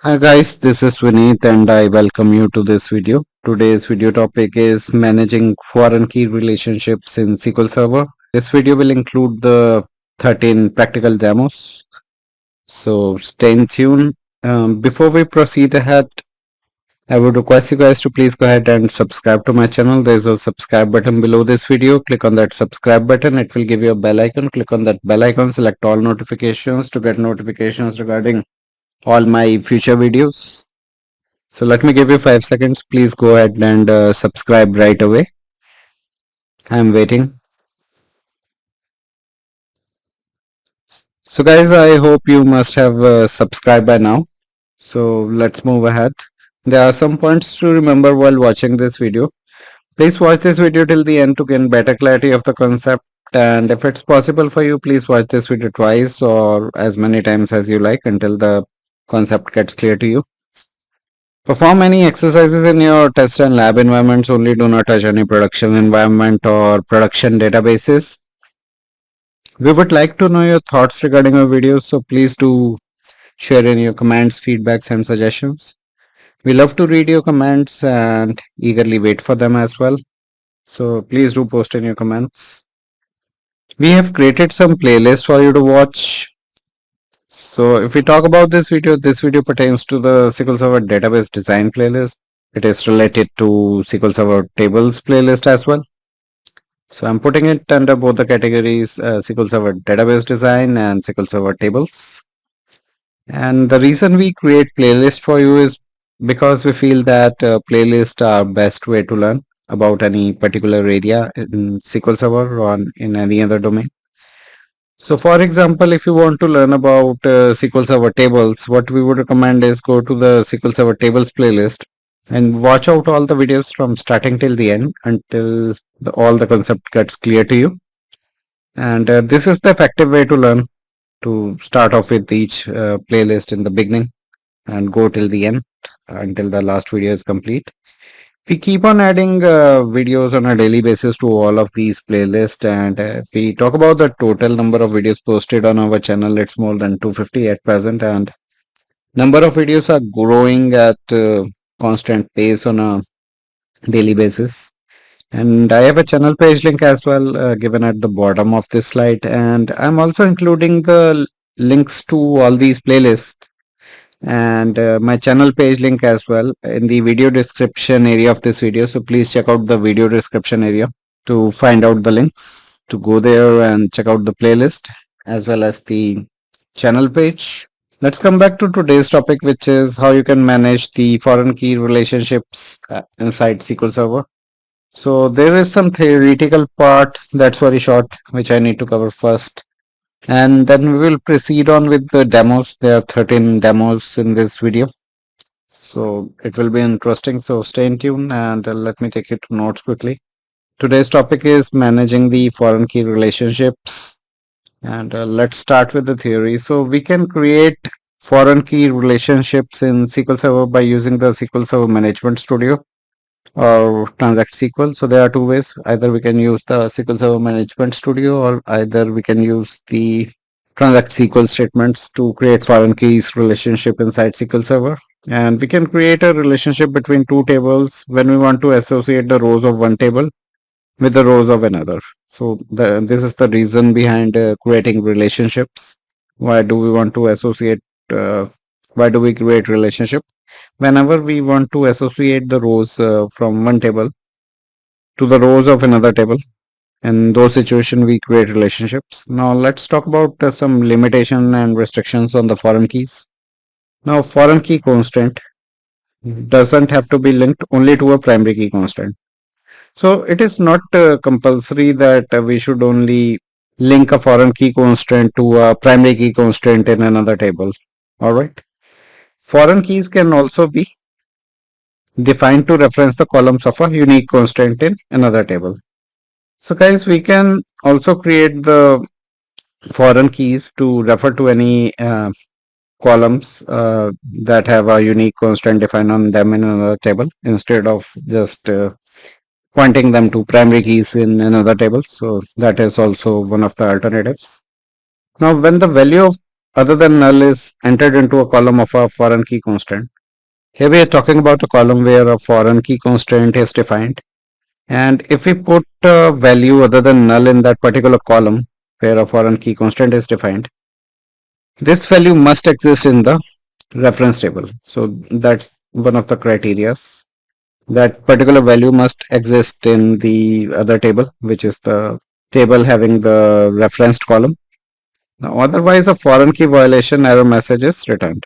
Hi guys, this is Vineet and I welcome you to this video. Today's video topic is managing foreign key relationships in SQL Server. This video will include the 13 practical demos. So stay tuned. Before we proceed ahead, I would request you guys to please go ahead and subscribe to my channel. There is a subscribe button below this video. Click on that subscribe button. It will give you a bell icon. Click on that bell icon. Select all notifications to get notifications regarding all my future videos. So let me give you 5 seconds. Please go ahead and subscribe right away. I'm waiting. So guys, I hope you must have subscribed by now. So let's move ahead. There are some points to remember while watching this video. Please watch this video till the end to gain better clarity of the concept. And if it's possible for you, please watch this video twice or as many times as you like until the concept gets clear to you. Perform any exercises in your test and lab environments, only do not touch any production environment or production databases. We would like to know your thoughts regarding our videos, so please do share in your comments, feedbacks and suggestions. We love to read your comments and eagerly wait for them as well. So please do post in your comments. We have created some playlists for you to watch. So if we talk about this video pertains to the SQL Server database design playlist. It is related to SQL Server tables playlist as well. So I'm putting it under both the categories SQL Server database design and SQL Server tables. And the reason we create playlist for you is because we feel that playlists are best way to learn about any particular area in SQL Server or in any other domain. So for example, if you want to learn about SQL Server tables, what we would recommend is go to the SQL Server tables playlist and watch out all the videos from starting till the end until all the concept gets clear to you. And this is the effective way to learn, to start off with each playlist in the beginning and go till the end until the last video is complete. We keep on adding videos on a daily basis to all of these playlists, and if we talk about the total number of videos posted on our channel, it's more than 250 at present, and number of videos are growing at constant pace on a daily basis. And I have a channel page link as well given at the bottom of this slide, and I'm also including the links to all these playlists and my channel page link as well in the video description area of this video. So please check out the video description area to find out the links to go there and check out the playlist as well as the channel page. Let's come back to today's topic, which is how you can manage the foreign key relationships inside SQL Server. So there is some theoretical part that's very short, which I need to cover first. And then we will proceed on with the demos. There are 13 demos in this video. So it will be interesting. So stay in tune and let me take you to notes quickly. Today's topic is managing the foreign key relationships. And let's start with the theory. So we can create foreign key relationships in SQL Server by using the SQL Server Management Studio or Transact-SQL. So there are two ways. Either we can use the SQL Server Management Studio or either we can use the Transact-SQL statements to create foreign keys relationship inside SQL Server. And we can create a relationship between two tables when we want to associate the rows of one table with the rows of another. So this is the reason behind creating relationships. Why do we want to associate? Why do we create relationship? Whenever we want to associate the rows from one table to the rows of another table, in those situations we create relationships. Now let's talk about some limitation and restrictions on the foreign keys. Now foreign key constraint doesn't have to be linked only to a primary key constraint. So it is not compulsory that we should only link a foreign key constraint to a primary key constraint in another table. All right. Foreign keys can also be defined to reference the columns of a unique constraint in another table. So guys, we can also create the foreign keys to refer to any columns that have a unique constraint defined on them in another table instead of just pointing them to primary keys in another table. So that is also one of the alternatives. Now when the value of other than null is entered into a column of a foreign key constraint. Here we are talking about a column where a foreign key constraint is defined. And if we put a value other than null in that particular column where a foreign key constraint is defined, this value must exist in the reference table. So that's one of the criteria. That particular value must exist in the other table, which is the table having the referenced column. Now, otherwise, a foreign key violation error message is returned.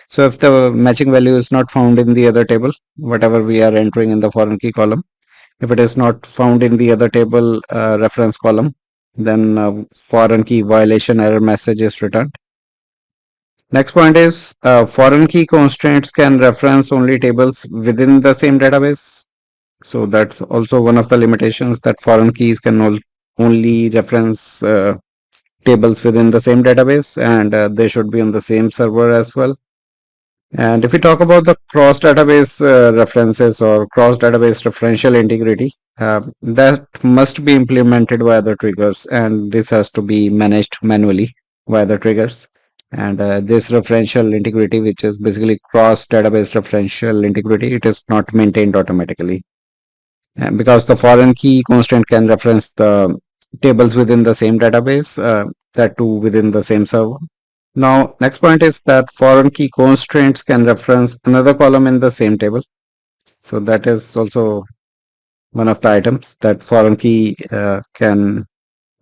So if the matching value is not found in the other table, whatever we are entering in the foreign key column, if it is not found in the other table reference column, then foreign key violation error message is returned. Next point is foreign key constraints can reference only tables within the same database. So that's also one of the limitations, that foreign keys can only reference tables within the same database, and they should be on the same server as well. And if we talk about the cross database references or cross database referential integrity, that must be implemented via the triggers, and this has to be managed manually via the triggers. And this referential integrity, which is basically cross database referential integrity, it is not maintained automatically. And because the foreign key constraint can reference the tables within the same database, that too within the same server. Now, next point is that foreign key constraints can reference another column in the same table. So that is also one of the items, that foreign key can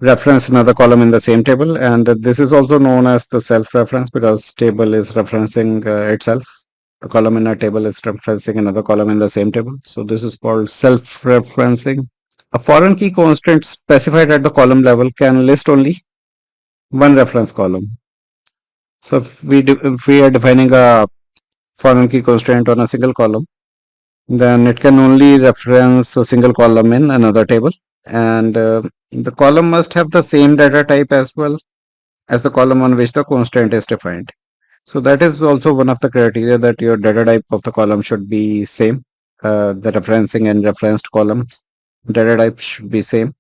reference another column in the same table, and this is also known as the self-reference, because table is referencing itself. A column in a table is referencing another column in the same table. So this is called self-referencing. A foreign key constraint specified at the column level can list only one reference column. So if we are defining a foreign key constraint on a single column, then it can only reference a single column in another table, and the column must have the same data type as well as the column on which the constraint is defined. So that is also one of the criteria, that your data type of the column should be same. The referencing and referenced columns data type should be same.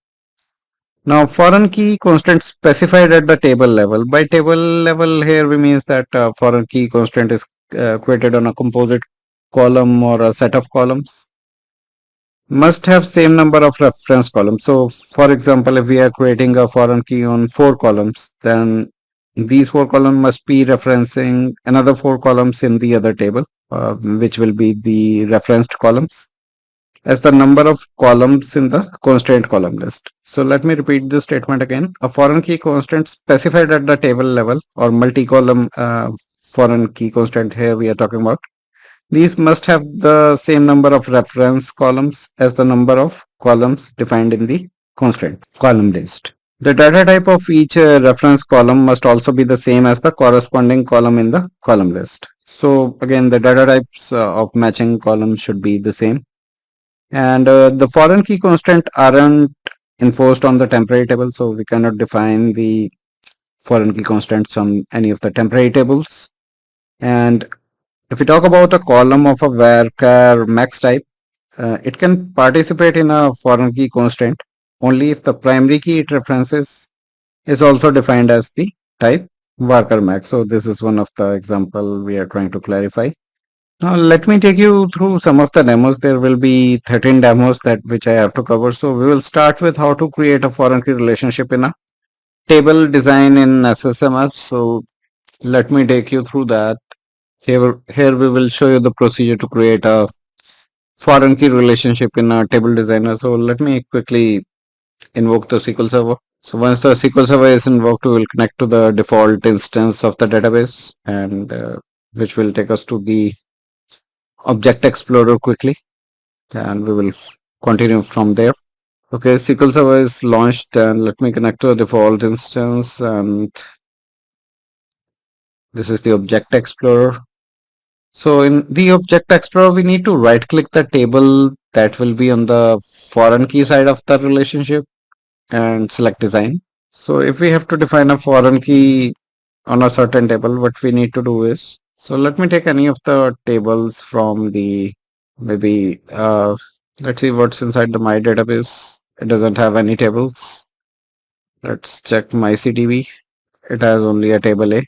Now, foreign key constraint specified at the table level. By table level here we means that foreign key constraint is created on a composite column or a set of columns, must have same number of reference columns. So for example, if we are creating a foreign key on 4 columns, then these 4 columns must be referencing another 4 columns in the other table, which will be the referenced columns, as the number of columns in the constraint column list. So let me repeat this statement again. A foreign key constraint specified at the table level or multi-column foreign key constraint, here we are talking about, these must have the same number of reference columns as the number of columns defined in the constraint column list. The data type of each reference column must also be the same as the corresponding column in the column list. So again, the data types of matching columns should be the same. And the foreign key constraint aren't enforced on the temporary table, so we cannot define the foreign key constraints on any of the temporary tables. And if we talk about a column of a varchar max type, it can participate in a foreign key constraint only if the primary key it references is also defined as the type varchar max. So this is one of the example we are trying to clarify. Now let me take you through some of the demos. There will be 13 demos which I have to cover. So we will start with how to create a foreign key relationship in a table design in SSMS. So let me take you through that. Here we will show you the procedure to create a foreign key relationship in a table designer. So let me quickly invoke the SQL Server. So once the SQL Server is invoked, we will connect to the default instance of the database, and which will take us to the Object Explorer quickly, and we will continue from there. Okay, SQL Server is launched, and let me connect to the default instance, and this is the Object Explorer. So in the Object Explorer, we need to right click the table that will be on the foreign key side of the relationship and select design. So if we have to define a foreign key on a certain table, what we need to do is, so let me take any of the tables from the, maybe let's see what's inside the my database. It doesn't have any tables. Let's check my CDB. It has only a table A.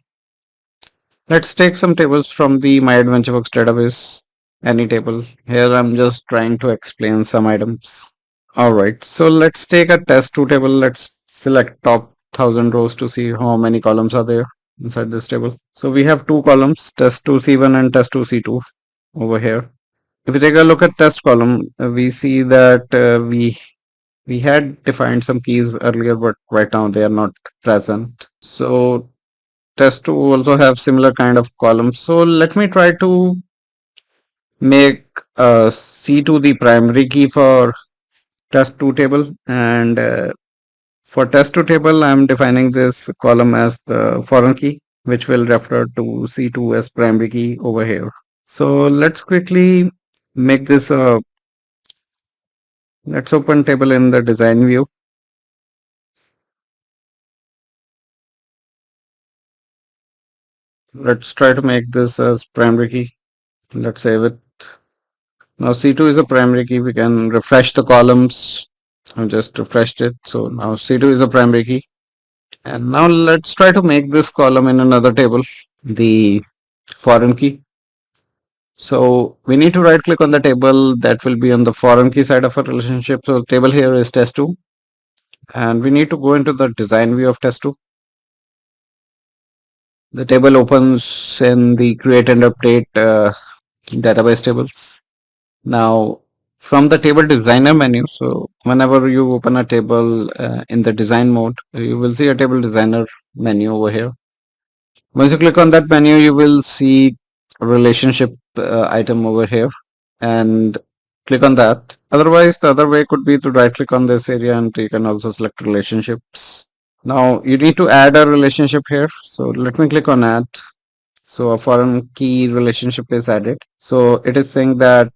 Let's take some tables from the My Adventure Books database, any table. Here I'm just trying to explain some items. Alright, so let's take a test2 table. Let's select top 1000 rows to see how many columns are there inside this table. So we have two columns, test2 C1 and test2 C2 over here. If we take a look at test column, we see that we had defined some keys earlier, but right now they are not present. So test2 also have similar kind of columns. So let me try to make C2 the primary key for test2 table, and for test2 table I'm defining this column as the foreign key, which will refer to C2 as primary key over here. So let's quickly make this let's open table in the design view. Let's try to make this as primary key. Let's save it. Now C2 is a primary key. We can refresh the columns. I just refreshed it. So now C2 is a primary key. And now let's try to make this column in another table, the foreign key. So we need to right click on the table that will be on the foreign key side of a relationship. So table here is test2, and we need to go into the design view of test2. The table opens in the create and update database tables. Now from the table designer menu, so whenever you open a table in the design mode, you will see a table designer menu over here. Once you click on that menu, you will see a relationship item over here, and click on that. Otherwise, the other way could be to right click on this area and you can also select relationships. Now you need to add a relationship here. So let me click on add. So a foreign key relationship is added. So it is saying that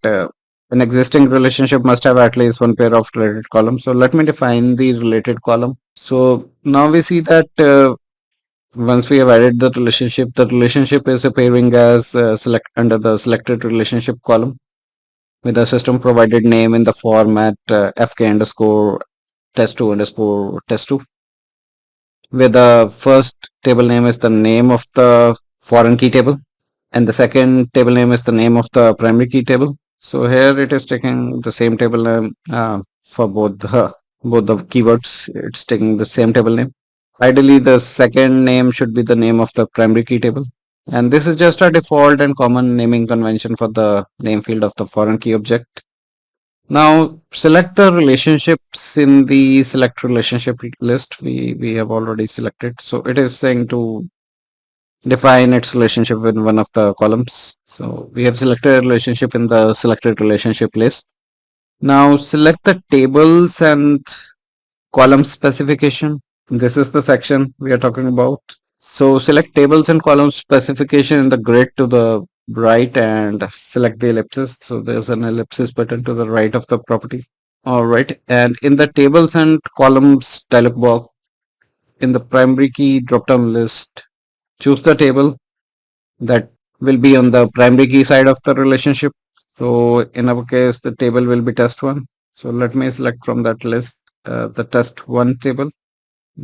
an existing relationship must have at least one pair of related columns. So let me define the related column. So now we see that once we have added the relationship is appearing as select under the selected relationship column with the system provided name in the format fk underscore test2 underscore test2, where the first table name is the name of the foreign key table and the second table name is the name of the primary key table. So here it is taking the same table name for both the keywords. It's taking the same table name. Ideally, the second name should be the name of the primary key table. And this is just a default and common naming convention for the name field of the foreign key object. Now select the relationships in the select relationship list. We have already selected. So it is saying to define its relationship in one of the columns. So we have selected a relationship in the selected relationship list. Now select the tables and column specification. This is the section we are talking about. So select tables and columns specification in the grid to the right and select the ellipsis. So there's an ellipsis button to the right of the property. All right. And in the tables and columns dialog box, in the primary key drop-down list, choose the table that will be on the primary key side of the relationship. So in our case, the table will be test1. So let me select from that list the test1 table.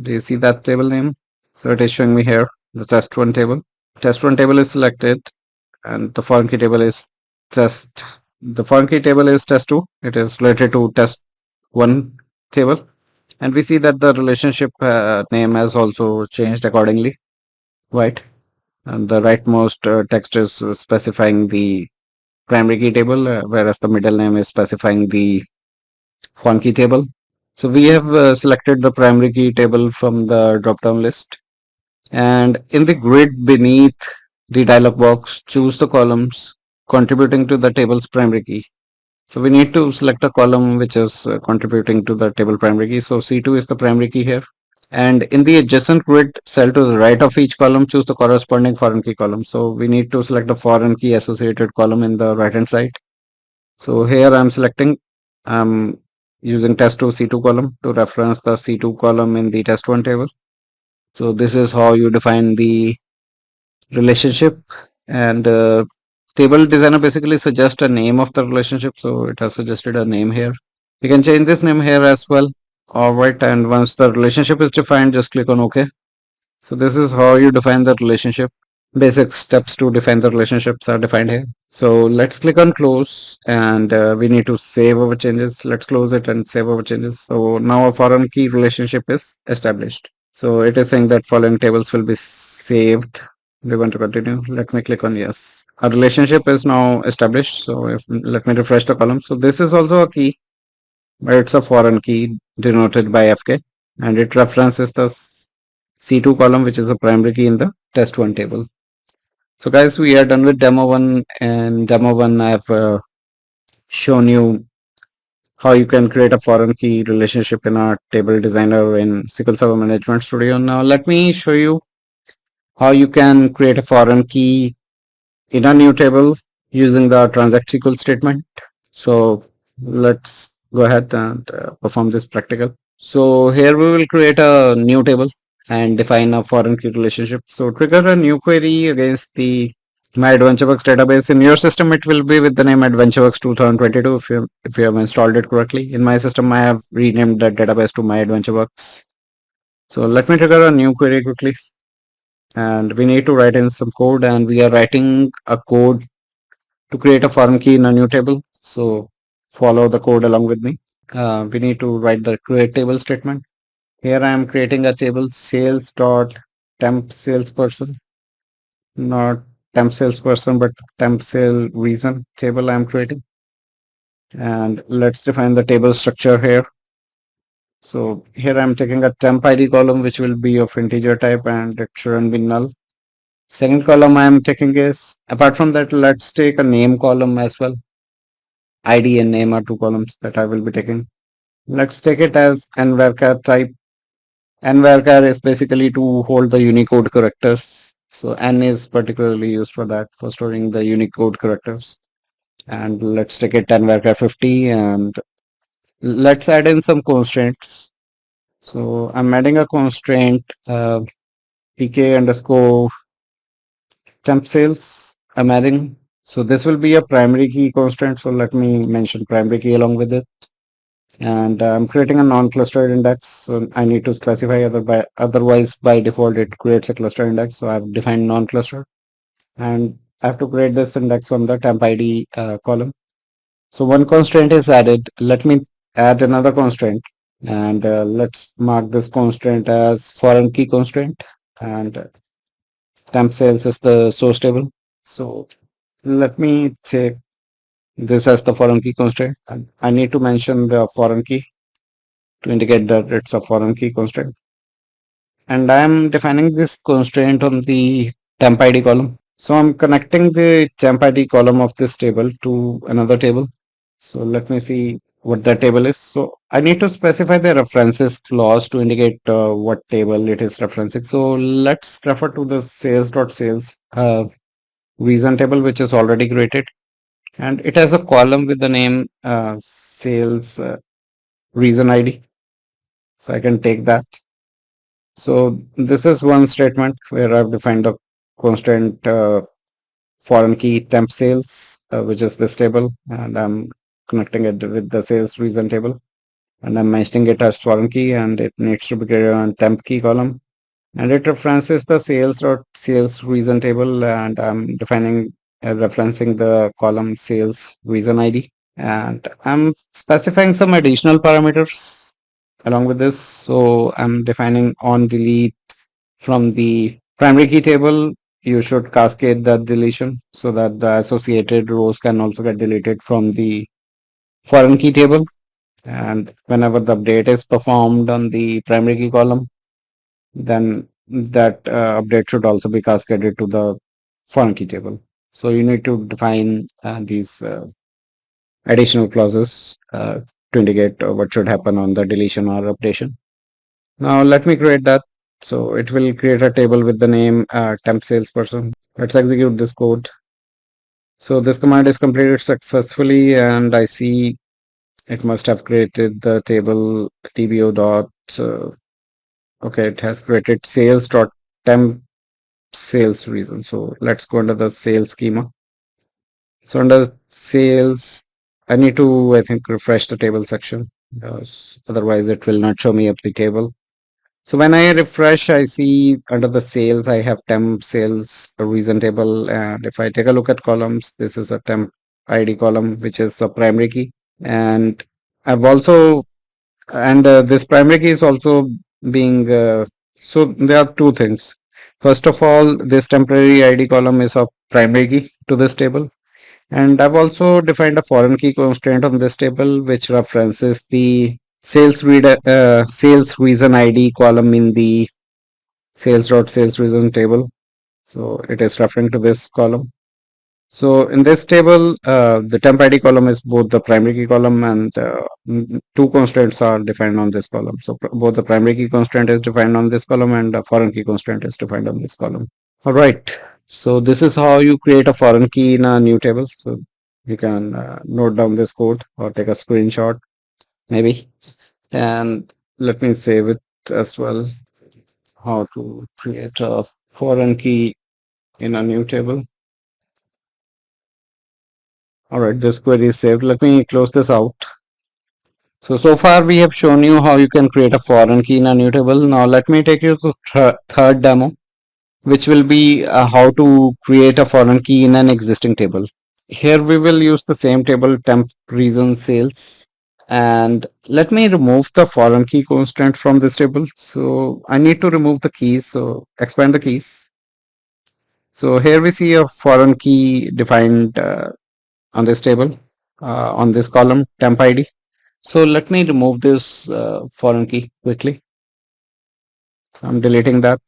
Do you see that table name? So it is showing me here the test1 table. Test1 table is selected and the foreign key table is test. The foreign key table is test2. It is related to test1 table. And we see that the relationship name has also changed accordingly, right? And the rightmost text is specifying the primary key table, whereas the middle name is specifying the foreign key table. So we have selected the primary key table from the drop-down list. And in the grid beneath the dialog box, choose the columns contributing to the table's primary key. So we need to select a column which is contributing to the table primary key. So C2 is the primary key here. And in the adjacent grid cell to the right of each column, choose the corresponding foreign key column. So we need to select the foreign key associated column in the right hand side. So here I'm selecting, I'm using test2 C2 column to reference the C2 column in the test1 table. So this is how you define the relationship, and table designer basically suggests a name of the relationship. So it has suggested a name here. You can change this name here as well. All right, and once the relationship is defined, just click on OK. So this is how you define the relationship. basic steps to define the relationships are defined here. So let's click on close, and we need to save our changes. Let's close it and save our changes. So now a foreign key relationship is established. So it is saying that following tables will be saved. We want to continue. Let me click on yes. Our relationship is now established. So let me refresh the column. So this is also a key, but it's a foreign key denoted by FK, and it references the C2 column, which is a primary key in the test1 table. So guys, we are done with demo 1, and demo 1 I have shown you how you can create a foreign key relationship in a table designer in SQL Server Management Studio. Now let me show you how you can create a foreign key in a new table using the Transact-SQL statement. So let's go ahead and perform this practical. So here we will create a new table and define a foreign key relationship. So trigger a new query against the my AdventureWorks database. In your system, it will be with the name AdventureWorks 2022 if you have installed it correctly. In my system, I have renamed that database to my AdventureWorks. So let me trigger a new query quickly, and we need to write in some code, and we are writing a code to create a foreign key in a new table. So follow the code along with me. We need to write the create table statement. Here I am creating a table sales dot temp salesperson, not temp salesperson, but temp sale reason table I am creating. And let's define the table structure here. So here I'm taking a temp ID column, which will be of integer type, and it shouldn't be null. Second column I am taking is, apart from that, let's take a name column as well. ID and name are two columns that I will be taking. Let's take it as nvarchar type. Nvarchar is basically to hold the Unicode characters. So n is particularly used for that, for storing the Unicode characters. And let's take it nvarchar 50, and let's add in some constraints. So I'm adding a constraint pk underscore temp sales. I'm adding. So this will be a primary key constraint. So let me mention primary key along with it. And I'm creating a non-clustered index, so I need to specify otherwise by default it creates a cluster index. So I've defined non-clustered, and I have to create this index from the temp ID column. So one constraint is added. Let me add another constraint, and let's mark this constraint as foreign key constraint, and temp sales is the source table. So let me take this as the foreign key constraint, and I need to mention the foreign key to indicate that it's a foreign key constraint. And I am defining this constraint on the temp ID column. So I'm connecting the temp ID column of this table to another table. So let me see what that table is. So I need to specify the references clause to indicate what table it is referencing. So let's refer to the sales.sales reason table, which is already created. And it has a column with the name sales reason ID. So I can take that. So this is one statement where I've defined the constraint foreign key temp sales, which is this table, and I'm connecting it with the sales reason table, and I'm mentioning it as foreign key, and it needs to be created on temp key column, and it references the sales reason table, and I'm defining referencing the column sales reason ID, and I'm specifying some additional parameters along with this. So I'm defining on delete from the primary key table. You should cascade that deletion so that the associated rows can also get deleted from the foreign key table. And whenever the update is performed on the primary key column, then that update should also be cascaded to the foreign key table. So you need to define these additional clauses to indicate what should happen on the deletion or updation. Now let me create that. So it will create a table with the name temp salesperson. Let's execute this code. So this command is completed successfully, and I see it must have created the table tbo dot. Okay, it has created sales dot temp sales reason. So let's go under the sales schema. So under sales, I need to, I think, refresh the table section because otherwise it will not show me up the table. So when I refresh, I see under the sales, I have temp sales reason table. And if I take a look at columns, this is a temp ID column, which is a primary key. And I've also, and this primary key is also being, so there are two things. First of all, this temporary ID column is a primary key to this table. And I've also defined a foreign key constraint on this table, which references the sales reason ID column in the sales reason table. So it is referring to this column. So in this table, the temp ID column is both the primary key column and two constraints are defined on this column. So both the primary key constraint is defined on this column and the foreign key constraint is defined on this column. All right. So this is how you create a foreign key in a new table. So you can note down this code or take a screenshot maybe. And let me save it as well. How to create a foreign key in a new table. All right, this query is saved. Let me close this out. So far we have shown you how you can create a foreign key in a new table. Now let me take you to third demo, which will be how to create a foreign key in an existing table. Here we will use the same table temp reason sales, and let me remove the foreign key constraint from this table. So I need to remove the keys. So expand the keys. So here we see a foreign key defined on this table, on this column temp ID. So let me remove this foreign key quickly. So I'm deleting that,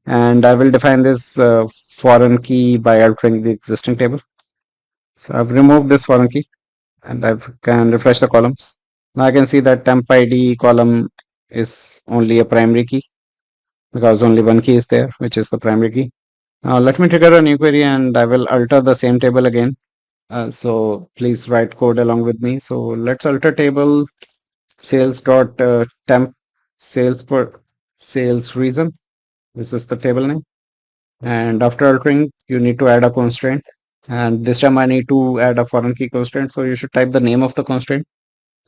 and I will define this foreign key by altering the existing table. So I've removed this foreign key and I can refresh the columns. Now I can see that temp ID column is only a primary key because only one key is there, which is the primary key. Now let me trigger a new query and I will alter the same table again. So please write code along with me. So let's alter table sales dot temp sales per sales reason. This is the table name. And after altering, you need to add a constraint. And this time I need to add a foreign key constraint. So you should type the name of the constraint.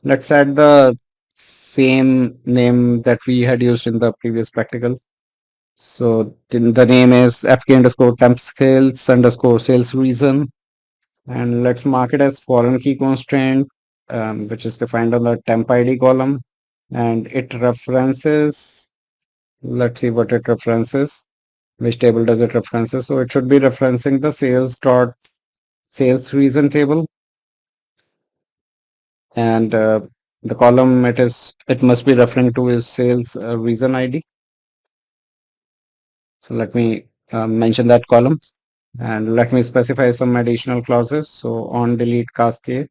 Let's add the same name that we had used in the previous practical. So the name is fk underscore temp sales underscore sales reason. And let's mark it as foreign key constraint, which is defined on the temp ID column. And it references, let's see what it references. Which table does it references? So it should be referencing the sales reason table. And the column it must be referring to is sales reason ID. So let me mention that column and let me specify some additional clauses. So on delete cascade,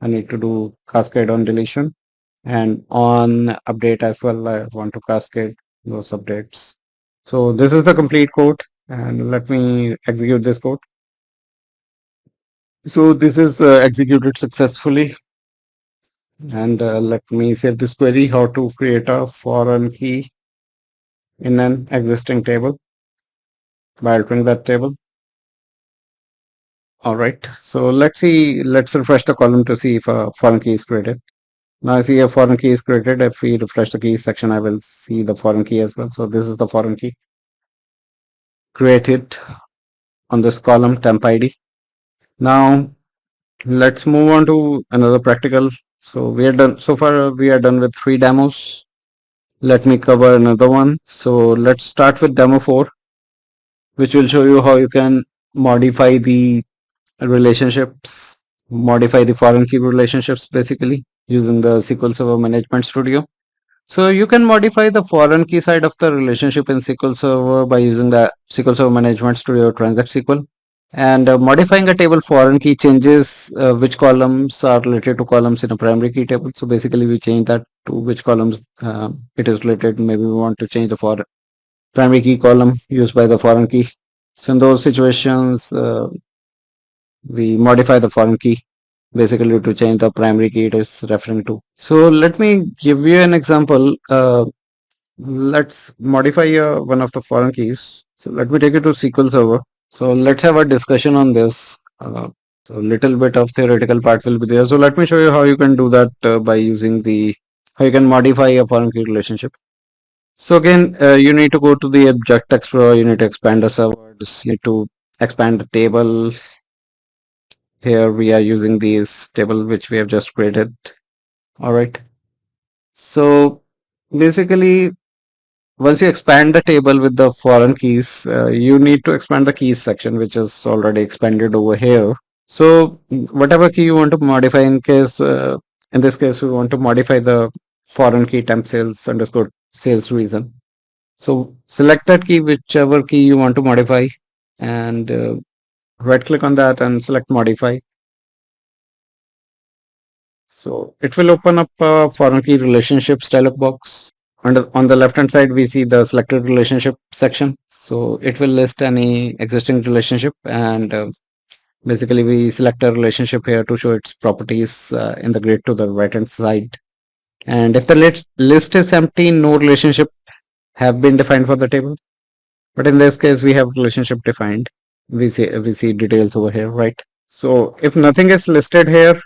I need to do cascade on deletion, and on update as well. I want to cascade those updates. So this is the complete code, and let me execute this code. So this is executed successfully. And let me save this query, how to create a foreign key in an existing table by altering that table. All right, so let's refresh the column to see if a foreign key is created. Now I see a foreign key is created. If we refresh the keys section, I will see the foreign key as well. So this is the foreign key created on this column temp ID. Now let's move on to another practical. So we are done. So far we are done with 3 demos. Let me cover another one. So let's start with demo 4, which will show you how you can modify the relationships, modify the foreign key relationships basically using the SQL Server Management Studio. So you can modify the foreign key side of the relationship in SQL Server by using the SQL Server Management Studio Transact-SQL. And modifying a table foreign key changes which columns are related to columns in a primary key table. So basically we change that to which columns it is related. Maybe we want to change the primary key column used by the foreign key. So in those situations, we modify the foreign key basically to change the primary key it is referring to. So let me give you an example. Let's modify one of the foreign keys. So let me take you to SQL Server. So let's have a discussion on this. So little bit of theoretical part will be there. So let me show you how you can do that by using how you can modify a foreign key relationship. So again, you need to go to the Object Explorer, you need to expand the server, you need to expand the table. Here we are using these table which we have just created. All right. So basically, once you expand the table with the foreign keys, you need to expand the keys section, which is already expanded over here. So whatever key you want to modify, in this case, we want to modify the foreign key temp sales underscore sales reason. So select that key, whichever key you want to modify, and right click on that and select modify. So it will open up a foreign key relationships dialog box. On the left hand side, we see the selected relationship section. So it will list any existing relationship, and basically we select a relationship here to show its properties in the grid to the right hand side. And if the list is empty, no relationship have been defined for the table. But in this case, we have relationship defined. We see details over here, right? So if nothing is listed here,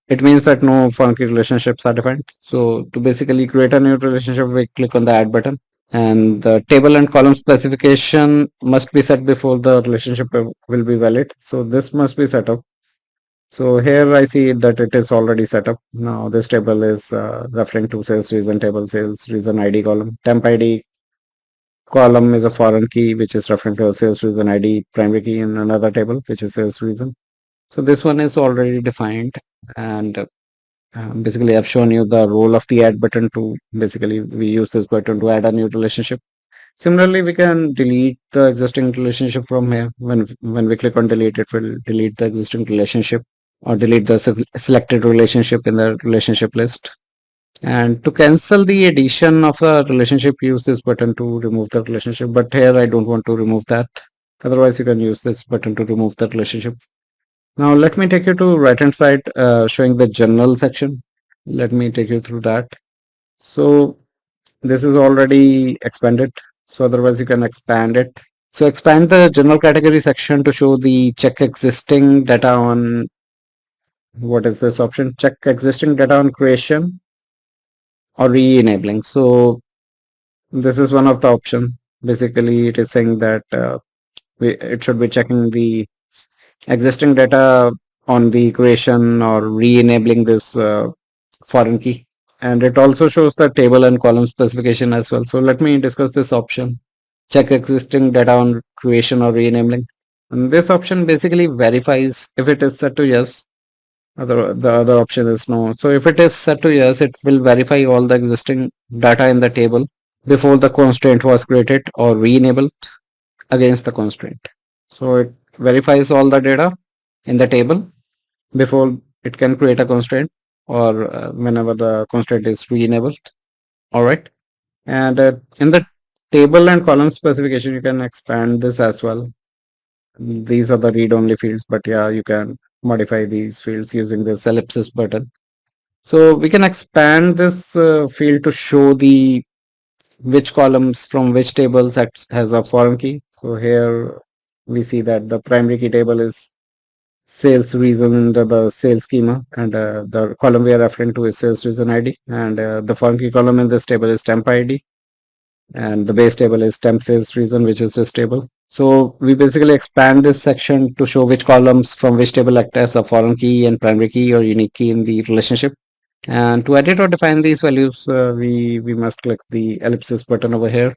it means that no foreign key relationships are defined. So to basically create a new relationship, we click on the add button, and the table and column specification must be set before the relationship will be valid. So this must be set up. So here I see that it is already set up. Now this table is referring to sales reason table, sales reason ID column. Temp ID column is a foreign key which is referring to a sales reason ID primary key in another table which is sales reason. So this one is already defined, and basically I've shown you the role of the add button to basically we use this button to add a new relationship. Similarly, we can delete the existing relationship from here. When we click on delete, it will delete the existing relationship or delete the selected relationship in the relationship list. And to cancel the addition of a relationship, use this button to remove the relationship. But here I don't want to remove that. Otherwise, you can use this button to remove the relationship. Now let me take you to right hand side showing the general section. Let me take you through that. So this is already expanded. So otherwise you can expand it. So expand the general category section to show the check existing data on, what is this option? Check existing data on creation or re-enabling. So this is one of the option. Basically it is saying that it should be checking the existing data on the creation or re-enabling this foreign key. And it also shows the table and column specification as well. So let me discuss this option. Check existing data on creation or re-enabling. And this option basically verifies if it is set to yes. The other option is no. So if it is set to yes, it will verify all the existing data in the table before the constraint was created or re-enabled against the constraint. So it verifies all the data in the table before it can create a constraint or whenever the constraint is re-enabled. All right. And in the table and column specification, you can expand this as well. These are the read-only fields, but yeah, you can modify these fields using this ellipsis button. So we can expand this field to show the which columns from which tables has a foreign key. So here we see that the primary key table is sales reason under the sales schema, and the column we are referring to is sales reason ID, and the foreign key column in this table is temp ID, and the base table is temp sales reason, which is this table. So we basically expand this section to show which columns from which table act as a foreign key and primary key or unique key in the relationship. And to edit or define these values, we must click the ellipsis button over here,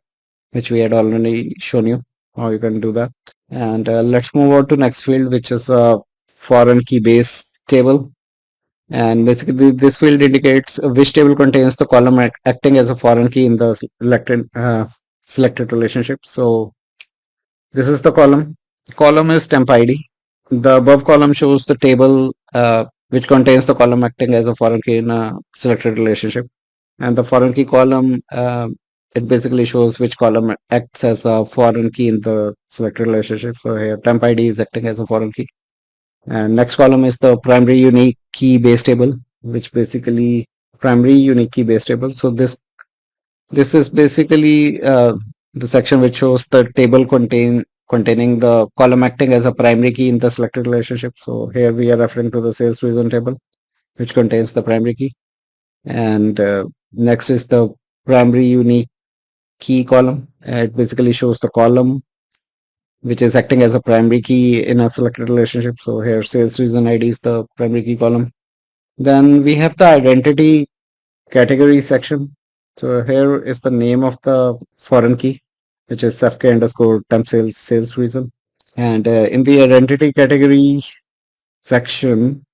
which we had already shown you how you can do that. And let's move on to next field, which is a foreign key base table. And basically this field indicates which table contains the column acting as a foreign key in the selected relationship. So this is the column. Column is temp ID. The above column shows the table which contains the column acting as a foreign key in a selected relationship. And the foreign key column, it basically shows which column acts as a foreign key in the selected relationship. So here temp ID is acting as a foreign key. And next column is the primary unique key base table, which basically primary unique key base table. So this is basically the section which shows the table containing the column acting as a primary key in the selected relationship. So here we are referring to the sales reason table, which contains the primary key. And next is the primary unique key column. It basically shows the column which is acting as a primary key in a selected relationship. So here sales reason ID is the primary key column. Then we have the identity category section. So here is the name of the foreign key, which is FK underscore temp sales reason. And in the identity category section,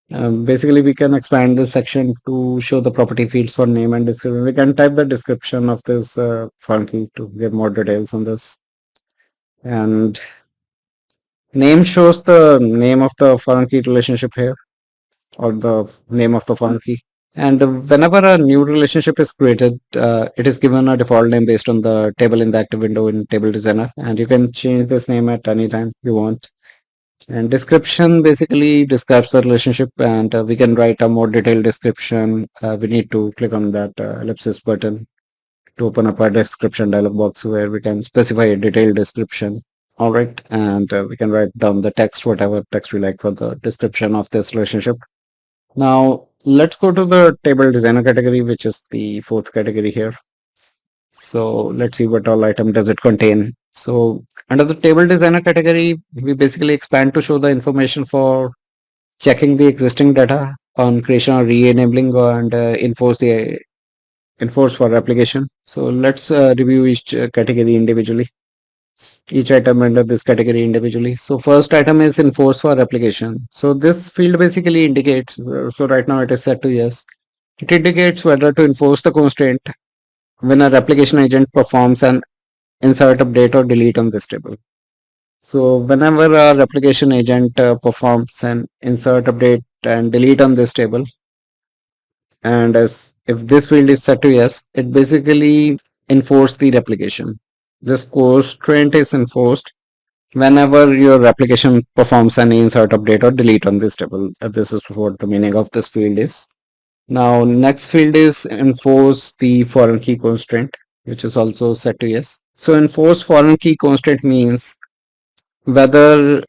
basically we can expand this section to show the property fields for name and description. We can type the description of this foreign key to give more details on this. And name shows the name of the foreign key relationship here, or the name of the foreign key. And whenever a new relationship is created, it is given a default name based on the table in the active window in Table Designer. And you can change this name at any time you want. And description basically describes the relationship, and we can write a more detailed description. We need to click on that ellipsis button to open up a description dialog box where we can specify a detailed description. All right, and we can write down the text, whatever text we like for the description of this relationship. Now let's go to the table designer category, which is the fourth category here. So let's see what all item does it contain. So under the table designer category, we basically expand to show the information for checking the existing data on creation or re-enabling and enforce for application. So let's review each category individually. Each item under this category individually. So first item is enforce for application. So this field basically indicates, so right now it is set to yes. It indicates whether to enforce the constraint when our application agent performs an insert, update, or delete on this table. So whenever our application agent performs an insert, update, and delete on this table, and as if this field is set to yes, it basically enforces the replication. This constraint is enforced whenever your application performs an insert, update, or delete on this table. This is what the meaning of this field is. Now next field is enforce the foreign key constraint, which is also set to yes. So enforce foreign key constraint means whether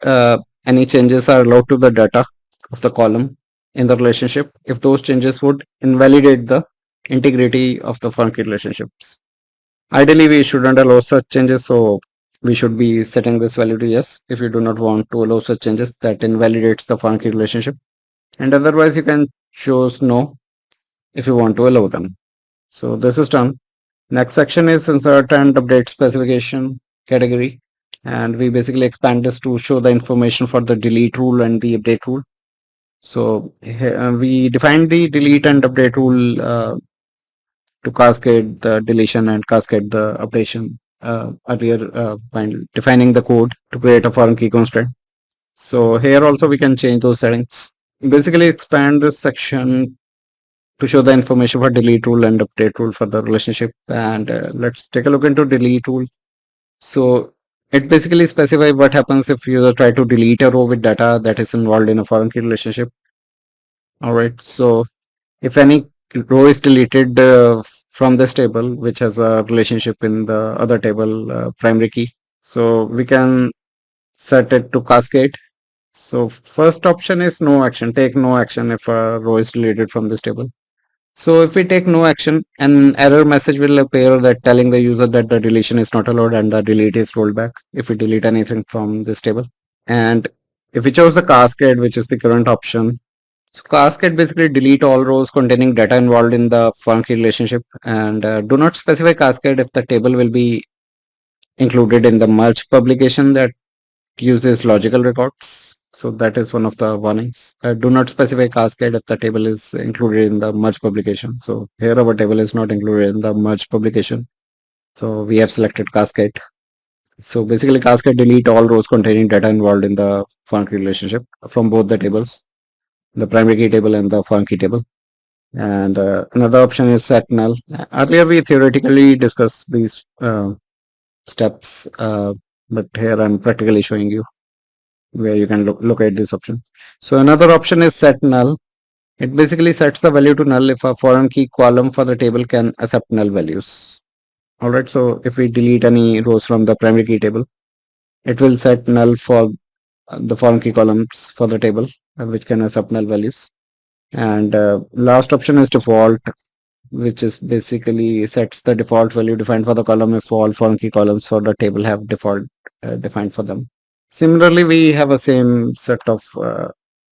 any changes are allowed to the data of the column in the relationship if those changes would invalidate the integrity of the foreign key relationships. Ideally, we shouldn't allow such changes, so we should be setting this value to yes if you do not want to allow such changes that invalidates the foreign key relationship. And otherwise, you can choose no if you want to allow them. So this is done. Next section is insert and update specification category. And we basically expand this to show the information for the delete rule and the update rule. So we define the delete and update rule to cascade the deletion and cascade the updation earlier by defining the code to create a foreign key constraint. So here also we can change those settings. Basically expand this section to show the information for delete rule and update rule for the relationship. And let's take a look into delete rule. So it basically specifies what happens if user try to delete a row with data that is involved in a foreign key relationship. All right. So if any row is deleted from this table, which has a relationship in the other table primary key, so we can set it to cascade. So first option is no action. Take no action if a row is deleted from this table. So if we take no action, an error message will appear that telling the user that the deletion is not allowed and the delete is rolled back if we delete anything from this table. And if we chose the cascade, which is the current option, so cascade basically delete all rows containing data involved in the foreign key relationship, and do not specify cascade if the table will be included in the merge publication that uses logical records. So that is one of the warnings. Do not specify cascade if the table is included in the merge publication. So here our table is not included in the merge publication. So we have selected cascade. So basically cascade delete all rows containing data involved in the foreign key relationship from both the tables, the primary key table and the foreign key table. And another option is set null. Earlier we theoretically discussed these steps, but here I'm practically showing you where you can locate this option. So another option is set null. It basically sets the value to null if a foreign key column for the table can accept null values. All right, so if we delete any rows from the primary key table, it will set null for the foreign key columns for the table which can accept null values. And last option is default. which is basically sets the default value defined for the column if all foreign key columns for the table have default defined for them. Similarly, we have a same set of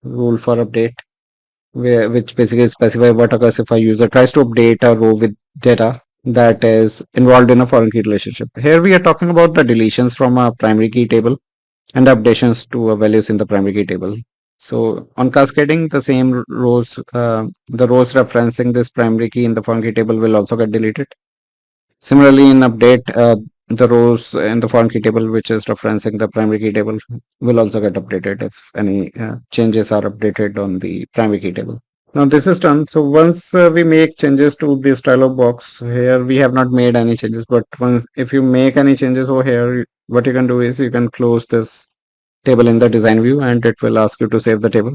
rule for update, which basically specify what occurs if a user tries to update a row with data that is involved in a foreign key relationship. Here we are talking about the deletions from a primary key table and updations to values in the primary key table. So on cascading, the same rows, the rows referencing this primary key in the foreign key table will also get deleted. Similarly, in update, the rows in the foreign key table, which is referencing the primary key table, will also get updated if any changes are updated on the primary key table. Now this is done. So once we make changes to this dialog box, here we have not made any changes, but once if you make any changes over here, what you can do is you can close this table in the design view and it will ask you to save the table.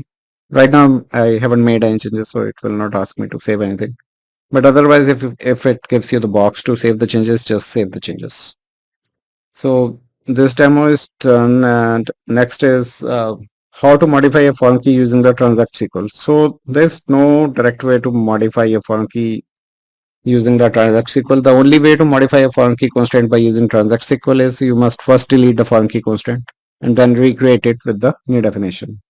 Right now I haven't made any changes, so it will not ask me to save anything. But otherwise, if it gives you the box to save the changes, just save the changes. So this demo is done, and next is how to modify a foreign key using the Transact-SQL. So there's no direct way to modify a foreign key using the Transact-SQL. The only way to modify a foreign key constraint by using Transact-SQL is you must first delete the foreign key constraint and then recreate it with the new definition.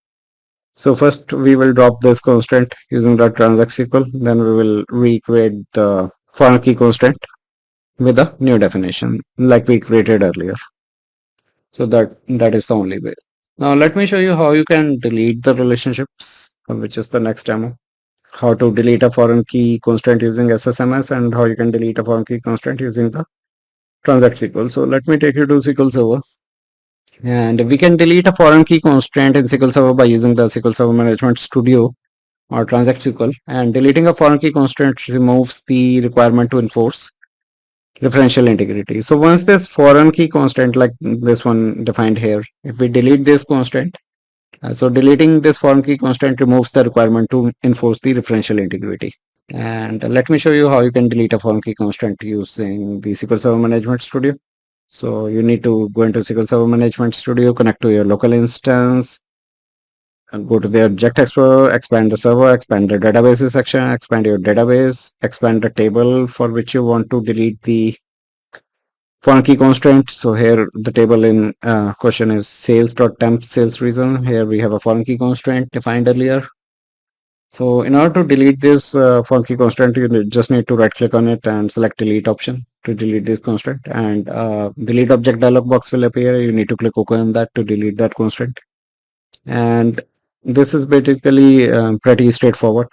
So first we will drop this constraint using the Transact-SQL, then we will recreate the foreign key constraint with a new definition like we created earlier. So that is the only way. Now let me show you how you can delete the relationships, which is the next demo. How to delete a foreign key constraint using SSMS and how you can delete a foreign key constraint using the Transact-SQL. So let me take you to SQL Server. And we can delete a foreign key constraint in SQL Server by using the SQL Server Management Studio or Transact-SQL. And deleting a foreign key constraint removes the requirement to enforce referential integrity. So once this foreign key constraint like this one defined here, if we delete this constraint, so deleting this foreign key constraint removes the requirement to enforce the referential integrity. And let me show you how you can delete a foreign key constraint using the SQL Server Management Studio. So you need to go into SQL Server Management Studio, connect to your local instance, and go to the Object Explorer, expand the server, expand the databases section, expand your database, expand the table for which you want to delete the foreign key constraint. So here the table in question is sales.temp sales reason. Here we have a foreign key constraint defined earlier. So in order to delete this foreign key constraint, you just need to right click on it and select delete option to delete this constraint, and delete object dialog box will appear. You need to click OK on that to delete that constraint. And this is basically pretty straightforward.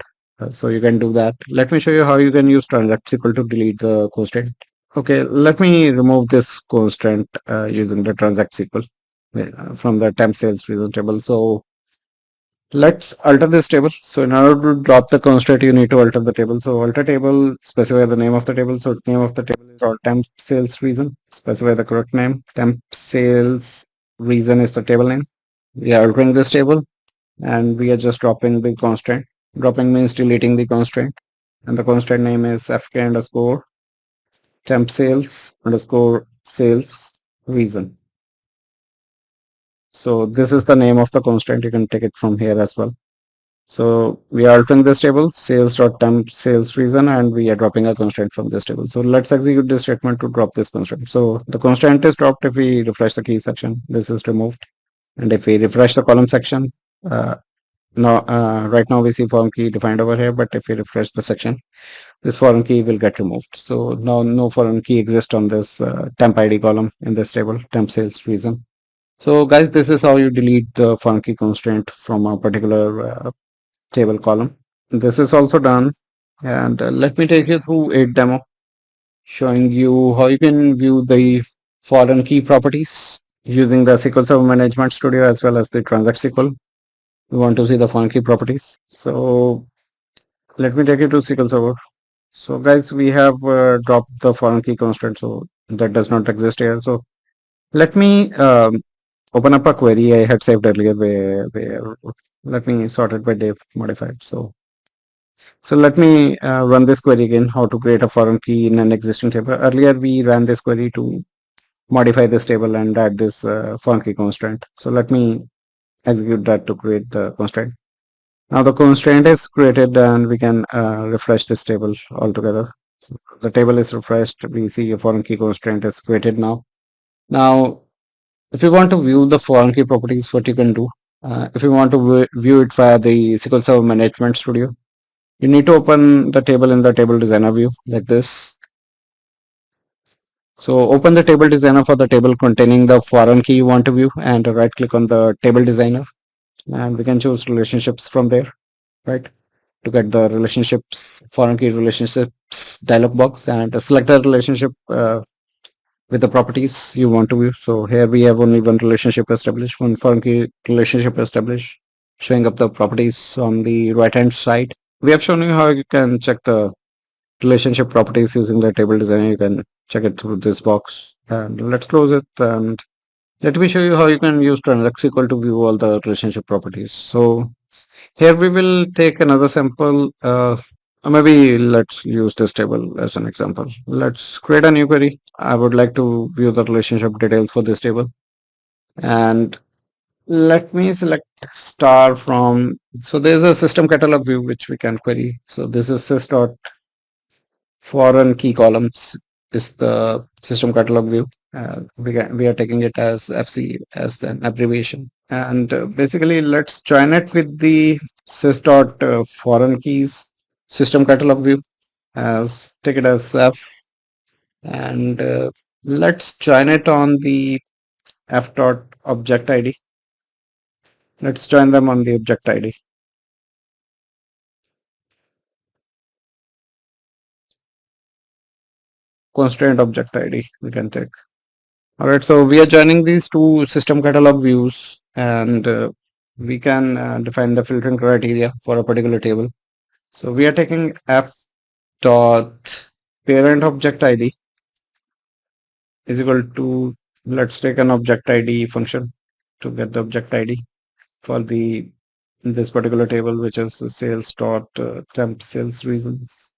So you can do that. Let me show you how you can use Transact-SQL to delete the constraint. Okay, let me remove this constraint using the Transact-SQL from the temp sales reason table. So let's alter this table. So in order to drop the constraint, you need to alter the table. So alter table, specify the name of the table. So name of the table is our temp sales reason. Specify the correct name. Temp sales reason is the table name. We are altering this table and we are just dropping the constraint. Dropping means deleting the constraint. And the constraint name is fk underscore temp sales underscore sales reason. So this is the name of the constraint. You can take it from here as well. So we are altering this table sales.temp sales reason and we are dropping a constraint from this table. So let's execute this statement to drop this constraint. So the constraint is dropped if we refresh the key section. This is removed. And if we refresh the column section, right now we see foreign key defined over here, but if we refresh the section, this foreign key will get removed. So now no foreign key exists on this temp ID column in this table, temp sales reason. So guys, this is how you delete the foreign key constraint from a particular table column. This is also done, and let me take you through a demo showing you how you can view the foreign key properties using the SQL Server Management Studio as well as the Transact-SQL. We want to see the foreign key properties. So let me take you to SQL Server. So guys, we have dropped the foreign key constraint, so that does not exist here. So let me open up a query I had saved earlier where let me sort it by date modified. So let me run this query again, how to create a foreign key in an existing table. Earlier we ran this query to modify this table and add this foreign key constraint. So let me execute that to create the constraint. Now the constraint is created and we can refresh this table altogether. So the table is refreshed. We see a foreign key constraint is created now. Now, if you want to view the foreign key properties, what you can do, if you want to view it via the SQL Server Management Studio, you need to open the table in the table designer view like this. So open the table designer for the table containing the foreign key you want to view and right click on the table designer and we can choose relationships from there, right? To get the relationships, foreign key relationships dialog box and select the relationship with the properties you want to view. So here we have only one relationship established, one foreign key relationship established, showing up the properties on the right hand side. We have shown you how you can check the relationship properties using the table designer. You can check it through this box and let's close it and let me show you how you can use Transact-SQL to view all the relationship properties. So here we will take another sample. Maybe let's use this table as an example. Let's create a new query. I would like to view the relationship details for this table. And let me select star from, so there's a system catalog view which we can query. So this is sys dot foreign key columns is the system catalog view. We are taking it as FC as an abbreviation. And basically, let's join it with the sys dot foreign keys system catalog view as take it as F and let's join it on the F dot object ID. Let's join them on the object ID. Constraint object ID we can take. All right, so we are joining these two system catalog views and we can define the filtering criteria for a particular table. So we are taking F dot parent object ID is equal to, let's take an object ID function to get the object ID for the this particular table, which is sales dot temp sales reasons.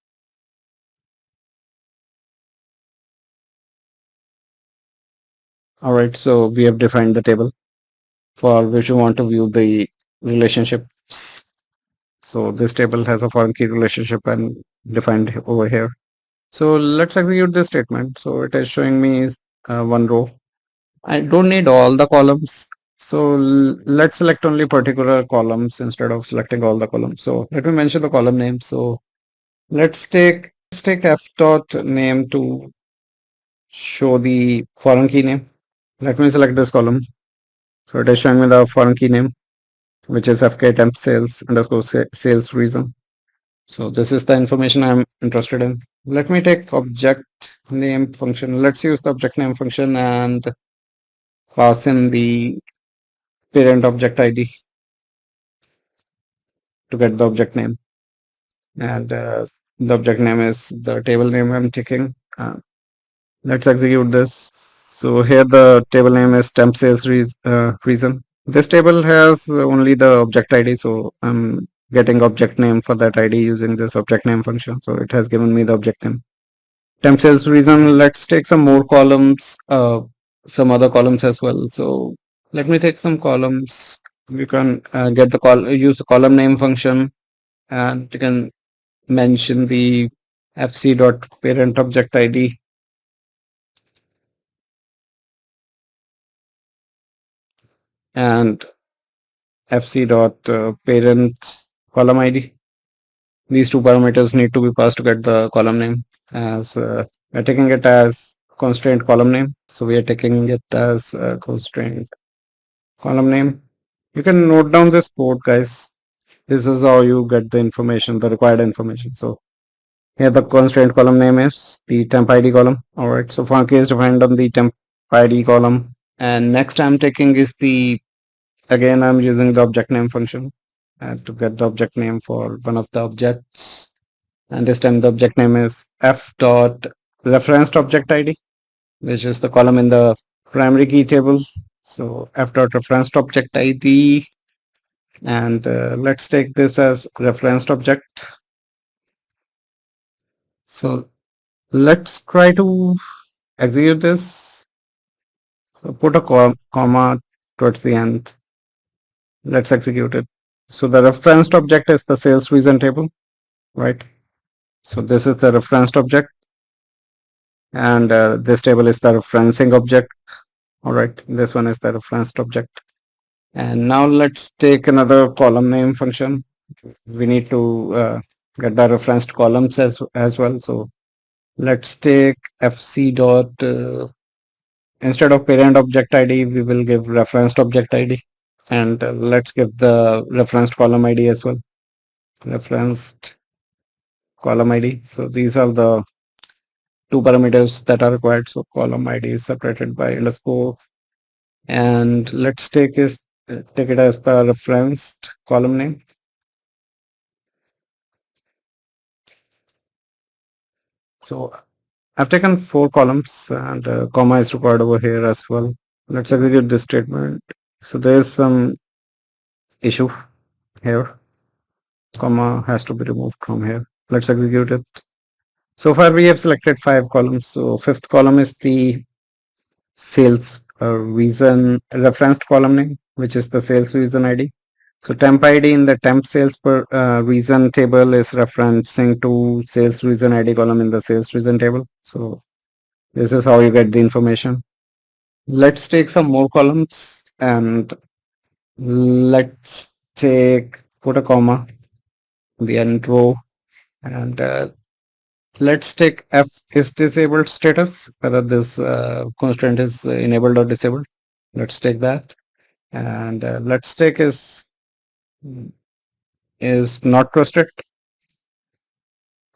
All right, so we have defined the table for which we want to view the relationships. So this table has a foreign key relationship and defined over here. So let's execute this statement. So it is showing me one row. I don't need all the columns. So let's select only particular columns instead of selecting all the columns. So let me mention the column name. So let's take f dot name to show the foreign key name. Let me select this column. So it is showing me the foreign key name, which is fk temp sales underscore sales reason. So this is the information I'm interested in. Let me take object name function. Let's use the object name function and pass in the parent object ID to get the object name. And the object name is the table name I'm taking. Let's execute this. So here the table name is temp sales reason. This table has only the object ID, so I'm getting object name for that ID using this object name function. So it has given me the object name. Temp sales reason. Let's take some more columns, some other columns as well. So let me take some columns. You can get the use the column name function, and you can mention the fc dot parent object ID and fc dot parent column ID. These two parameters need to be passed to get the column name. As we're taking it as constraint column name, so we are taking it as constraint column name. You can note down this code, guys. This is how you get the information, the required information. So here the constraint column name is the temp ID column. All right, so funky is defined on the temp ID column. And next I'm taking is the, again I'm using the object name function to get the object name for one of the objects. And this time the object name is f dot referenced object ID, which is the column in the primary key table. So f dot referenced object ID, and let's take this as referenced object. So let's try to execute this. So put a comma towards the end. Let's execute it. So the referenced object is the sales reason table, right? So this is the referenced object, and this table is the referencing object. All right, this one is the referenced object. And now let's take another column name function. We need to get the referenced columns as well. So let's take fc dot instead of parent object id, we will give referenced object id, and let's give the referenced column id as well. Referenced column id. So these are the two parameters that are required. So column id is separated by underscore, and let's take it as the referenced column name. So I've taken 4 columns, and comma is required over here as well. Let's execute this statement. So there's some issue here. Comma has to be removed from here. Let's execute it. So far we have selected 5 columns. So fifth column is the sales reason referenced column name, which is the sales reason ID. So temp ID in the temp sales per reason table is referencing to sales reason ID column in the sales reason table. So this is how you get the information. Let's take some more columns, and let's put a comma in the end row, and let's take f is disabled status, whether this constraint is enabled or disabled. Let's take that, and let's take is not trusted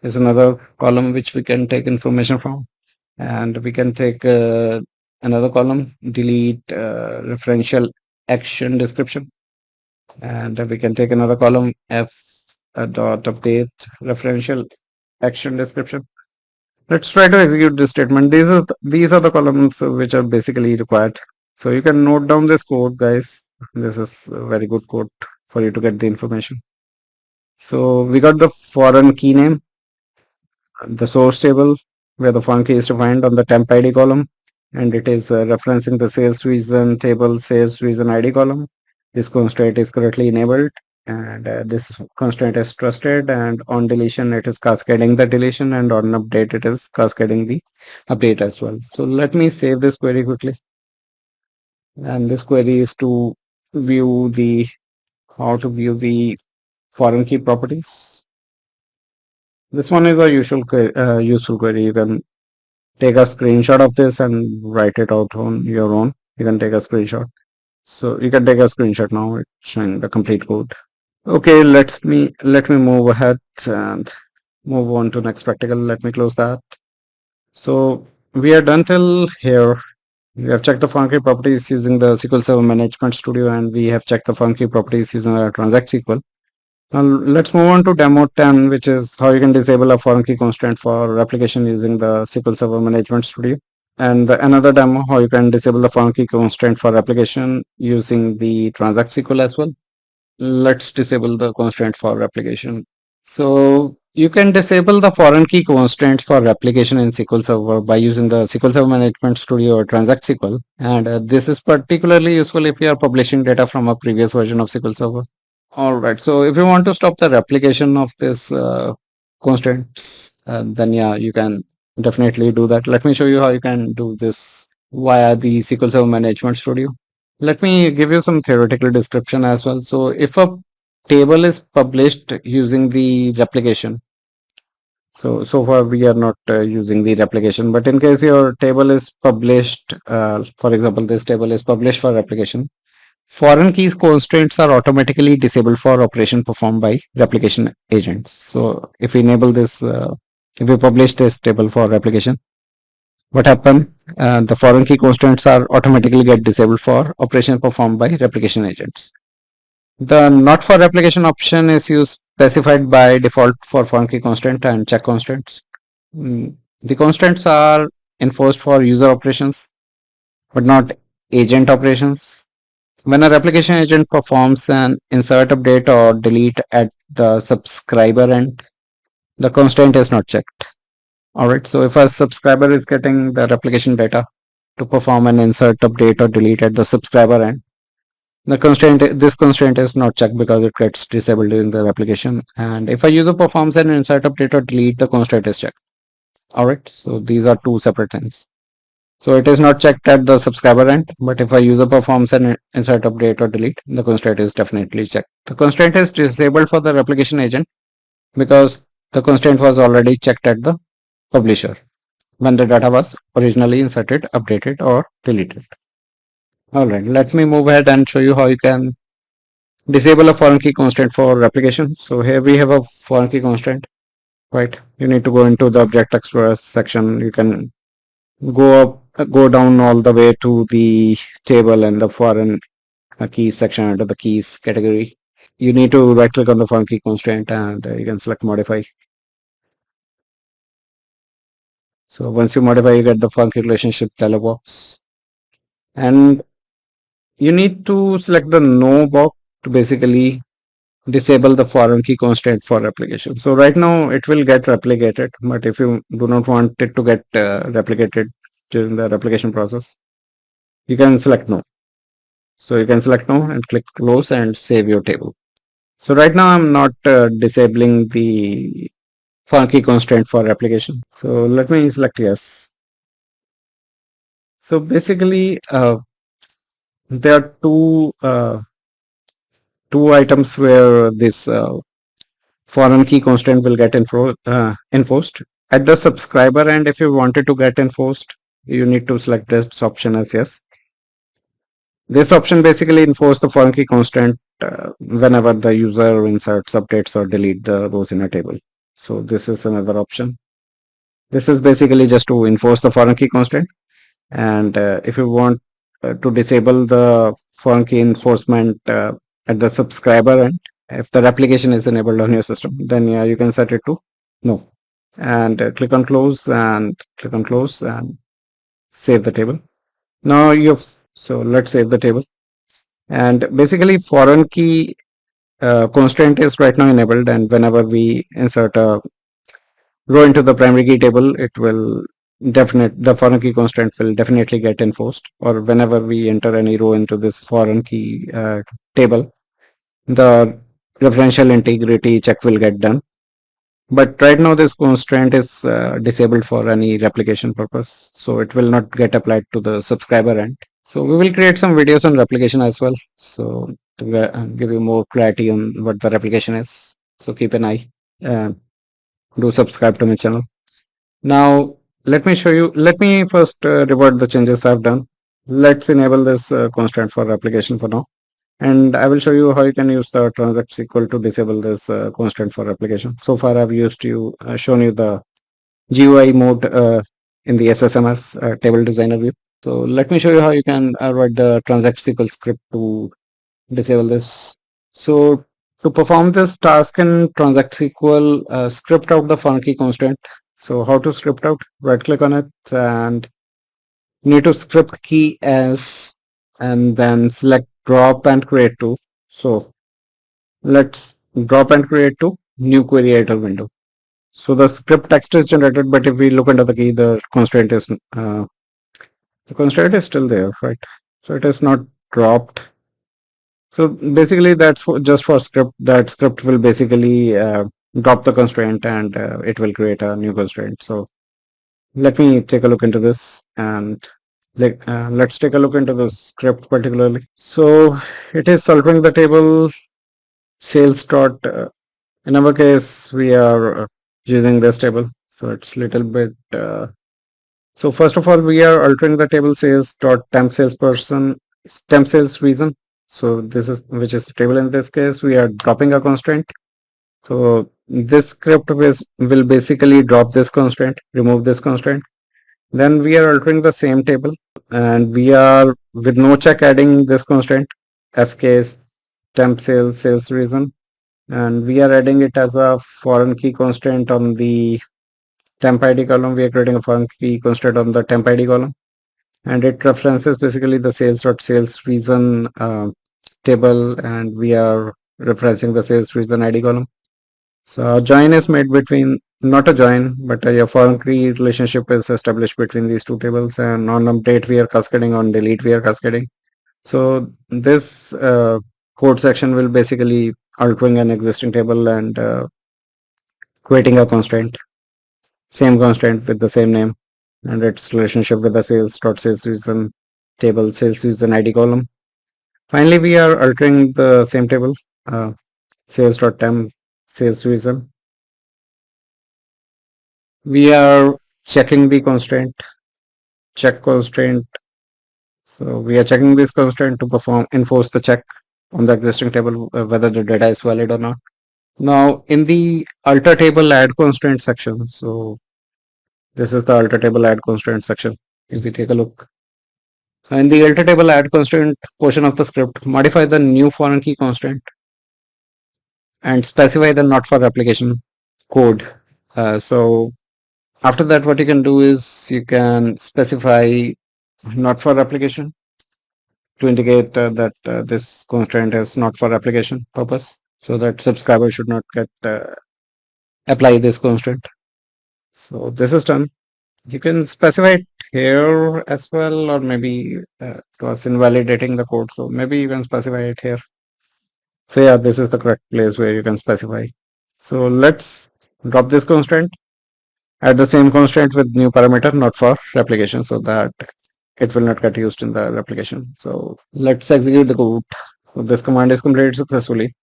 is another column which we can take information from, and we can take another column, delete referential action description, and we can take another column f dot update referential action description. Let's try to execute this statement. These are the columns which are basically required. So you can note down this code, guys. This is a very good code for you to get the information. So we got the foreign key name, the source table where the foreign key is defined on the temp ID column, and it is referencing the sales reason table sales reason ID column. This constraint is currently enabled, and this constraint is trusted, and on deletion it is cascading the deletion, and on update it is cascading the update as well. So let me save this query quickly, and this query is to view the how to view the foreign key properties. This one is a useful query. You can take a screenshot of this and write it out on your own. You can take a screenshot. So you can take a screenshot now. It's showing the complete code. Okay, let me move ahead and move on to next practical. Let me close that. So we are done till here. We have checked the funky properties using the SQL Server Management Studio, and we have checked the funky properties using the Transact-SQL. Now let's move on to demo 10, which is how you can disable a foreign key constraint for application using the SQL Server Management Studio. And another demo, how you can disable the foreign key constraint for application using the Transact-SQL as well. Let's disable the constraint for application. So you can disable the foreign key constraints for application in SQL Server by using the SQL Server Management Studio or Transact-SQL. And this is particularly useful if you are publishing data from a previous version of SQL Server. All right. So if you want to stop the replication of this constraints, then yeah, you can definitely do that. Let me show you how you can do this via the SQL Server Management Studio. Let me give you some theoretical description as well. So if a table is published using the replication, so far we are not using the replication, but in case your table is published, for example, this table is published for replication, foreign keys constraints are automatically disabled for operation performed by replication agents. So if we enable this, if we publish this table for replication, what happen? The foreign key constraints are automatically get disabled for operation performed by replication agents. The not for replication option is used specified by default for foreign key constraint and check constraints. The constraints are enforced for user operations, but not agent operations. When a replication agent performs an insert, update, or delete at the subscriber end, the constraint is not checked. All right. So if a subscriber is getting the replication data to perform an insert, update, or delete at the subscriber end, This constraint is not checked because it gets disabled during the replication. And if a user performs an insert, update, or delete, the constraint is checked. All right. So these are two separate things. So it is not checked at the subscriber end, but if a user performs an insert, update, or delete, the constraint is definitely checked. The constraint is disabled for the replication agent because the constraint was already checked at the publisher when the data was originally inserted, updated, or deleted. All right, let me move ahead and show you how you can disable a foreign key constraint for replication. So here we have a foreign key constraint, right? You need to go into the Object Explorer section. You can go down all the way to the table and the foreign keys section under the keys category. You need to right click on the foreign key constraint and you can select modify. So once you modify, you get the foreign key relationship dialog box, and you need to select the no box to basically disable the foreign key constraint for replication. So right now it will get replicated, but if you do not want it to get replicated during the replication process, you can select no. So you can select no and click close and save your table. So right now I'm not disabling the foreign key constraint for replication. So let me select yes. So basically there are two items where this foreign key constraint will get enforced. At the subscriber end, if you wanted to get enforced, you need to select this option as yes. This option basically enforces the foreign key constraint whenever the user inserts, updates, or delete the rows in a table. So this is another option. This is basically just to enforce the foreign key constraint. And if you want to disable the foreign key enforcement at the subscriber end, if the replication is enabled on your system, then yeah, you can set it to no. And click on close and click on close and save the table. Now so let's save the table. And basically foreign key constraint is right now enabled, and whenever we insert a row into the primary key table, the foreign key constraint will definitely get enforced. Or whenever we enter any row into this foreign key table, the referential integrity check will get done. But right now this constraint is disabled for any replication purpose, so it will not get applied to the subscriber end. So we will create some videos on replication as well, so to give you more clarity on what the replication is. So keep an eye. Do subscribe to my channel. Now let me show you. Let me first revert the changes I've done. Let's enable this constraint for replication for now. And I will show you how you can use the Transact-SQL to disable this constraint for replication. So far I've shown you the GUI mode in the SSMS table designer view. So let me show you how you can write the Transact-SQL script to disable this. So to perform this task in Transact-SQL, script out the foreign key constraint. So how to script out? Right click on it and you need to script key as, and then select drop and create to. So let's drop and create to new query editor window. So the script text is generated, but if we look under the key, the constraint is still there, right? So it is not dropped. So basically that's just for script. That script will basically drop the constraint and it will create a new constraint. So let me take a look into this, and let's take a look into the script particularly. So it is altering the table sales dot. In our case, we are using this table, so it's little bit. So first of all, we are altering the table sales dot temp sales reason. So this is which is the table in this case. We are dropping a constraint. So this script will basically drop this constraint, remove this constraint. Then we are altering the same table, and we are with no check adding this constraint fk temp sales reason, and we are adding it as a foreign key constraint on the temp id column. We are creating a foreign key constraint on the temp id column, and it references basically the sales reason table, and we are referencing the sales reason id column. So a join is made between, not a join, but a foreign key relationship is established between these two tables, and on update we are cascading, on delete we are cascading. So this code section will basically altering an existing table and creating a constraint, same constraint with the same name and its relationship with the sales reason table, sales reason ID column. Finally, we are altering the same table, sales.temp, sales reason. We are checking the constraint, check constraint. So we are checking this constraint to enforce the check on the existing table whether the data is valid or not. Now in the alter table add constraint section, so this is the alter table add constraint section. If we take a look in the alter table add constraint portion of the script, modify the new foreign key constraint and specify the not for application code. So after that, what you can do is you can specify not for application to indicate that this constraint is not for application purpose, so that subscriber should not get apply this constraint. So this is done. You can specify it here as well, or maybe it was invalidating the code, so maybe you can specify it here. So yeah, this is the correct place where you can specify. So let's drop this constraint, add the same constraint with new parameter not for replication, so that it will not get used in the replication. So let's execute the code. So this command is completed successfully.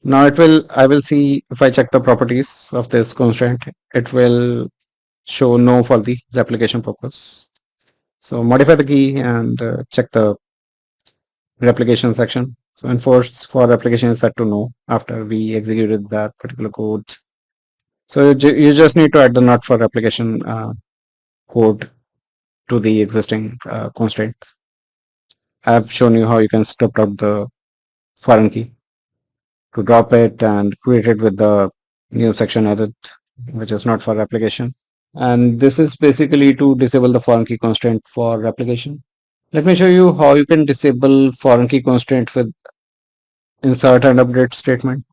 Now I will see if I check the properties of this constraint, it will show no for the replication purpose. So modify the key and check the replication section. So enforce for replication is set to no after we executed that particular code. So you just need to add the not for replication code to the existing constraint. I've shown you how you can script out the foreign key to drop it and create it with the new section added, which is not for replication. And this is basically to disable the foreign key constraint for replication. Let me show you how you can disable foreign key constraint with insert and update statement.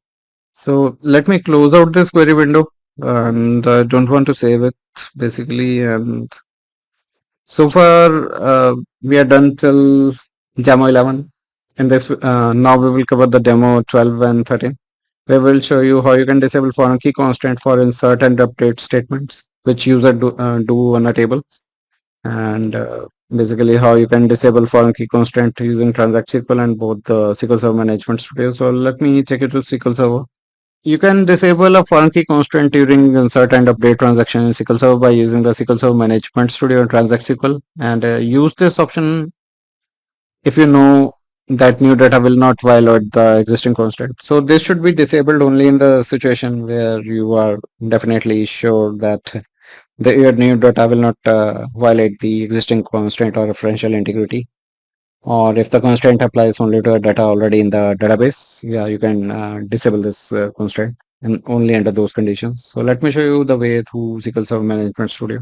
So let me close out this query window, and I don't want to save it basically. And so far we are done till demo 11. In this now we will cover the demo 12 and 13. We will show you how you can disable foreign key constraint for insert and update statements which user do on a table, and basically how you can disable foreign key constraint using Transact-SQL and both the SQL Server Management Studio. So let me take you to SQL Server. You can disable a foreign key constraint during insert and update transaction in SQL Server by using the SQL Server Management Studio and Transact-SQL, and use this option if you know that new data will not violate the existing constraint. So this should be disabled only in the situation where you are definitely sure that your new data will not violate the existing constraint or referential integrity, or if the constraint applies only to a data already in the database. Yeah, you can disable this constraint and only under those conditions. So let me show you the way through SQL Server Management Studio.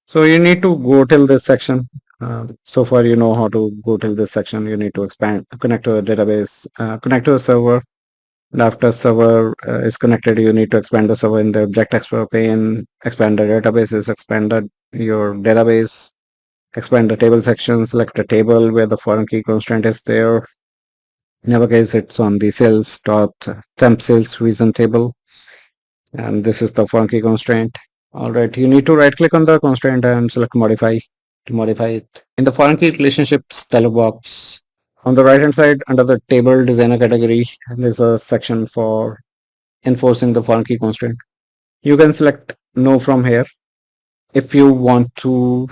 So you need to go till this section. So far you know how to go till this section. You need to connect to the database, connect to the server. And after server is connected, you need to expand the server in the Object Explorer pane, expand the databases, your database, expand the table section, select a table where the foreign key constraint is there. In our case, it's on the temp sales reason table. And this is the foreign key constraint. All right, you need to right click on the constraint and select modify to modify it. In the foreign key relationships dialog box, on the right hand side under the table designer category, there's a section for enforcing the foreign key constraint. You can select no from here if you want to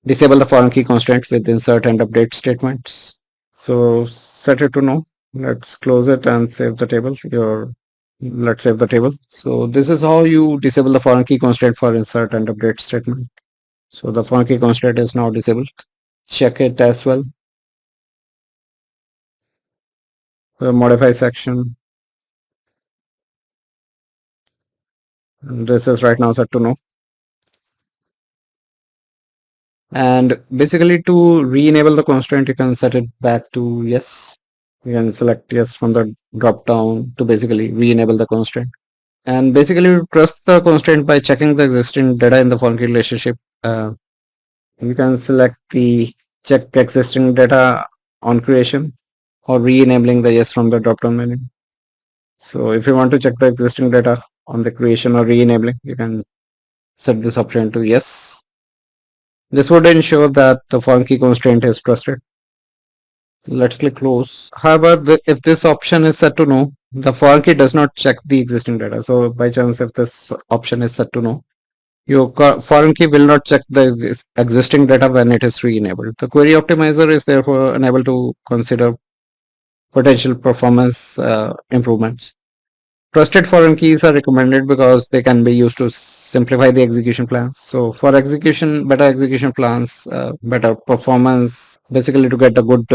disable the foreign key constraint with insert and update statements. So set it to no. Let's close it and save the table. Let's save the table. So this is how you disable the foreign key constraint for insert and update statement. So the foreign key constraint is now disabled. Check it as well. The modify section. And this is right now set to no. And basically to re-enable the constraint, you can set it back to yes. You can select yes from the drop down to basically re-enable the constraint. And basically trust the constraint by checking the existing data in the foreign key relationship. You can select the check existing data on creation or re-enabling the yes from the drop-down menu. So if you want to check the existing data on the creation or re-enabling, you can set this option to yes. This would ensure that the foreign key constraint is trusted. Let's click close. However, if this option is set to no, the foreign key does not check the existing data. So by chance, if this option is set to no, your foreign key will not check the existing data when it is re-enabled. The query optimizer is therefore unable to consider potential performance improvements. Trusted foreign keys are recommended because they can be used to simplify the execution plans. So for execution, better execution plans, better performance, basically to get a good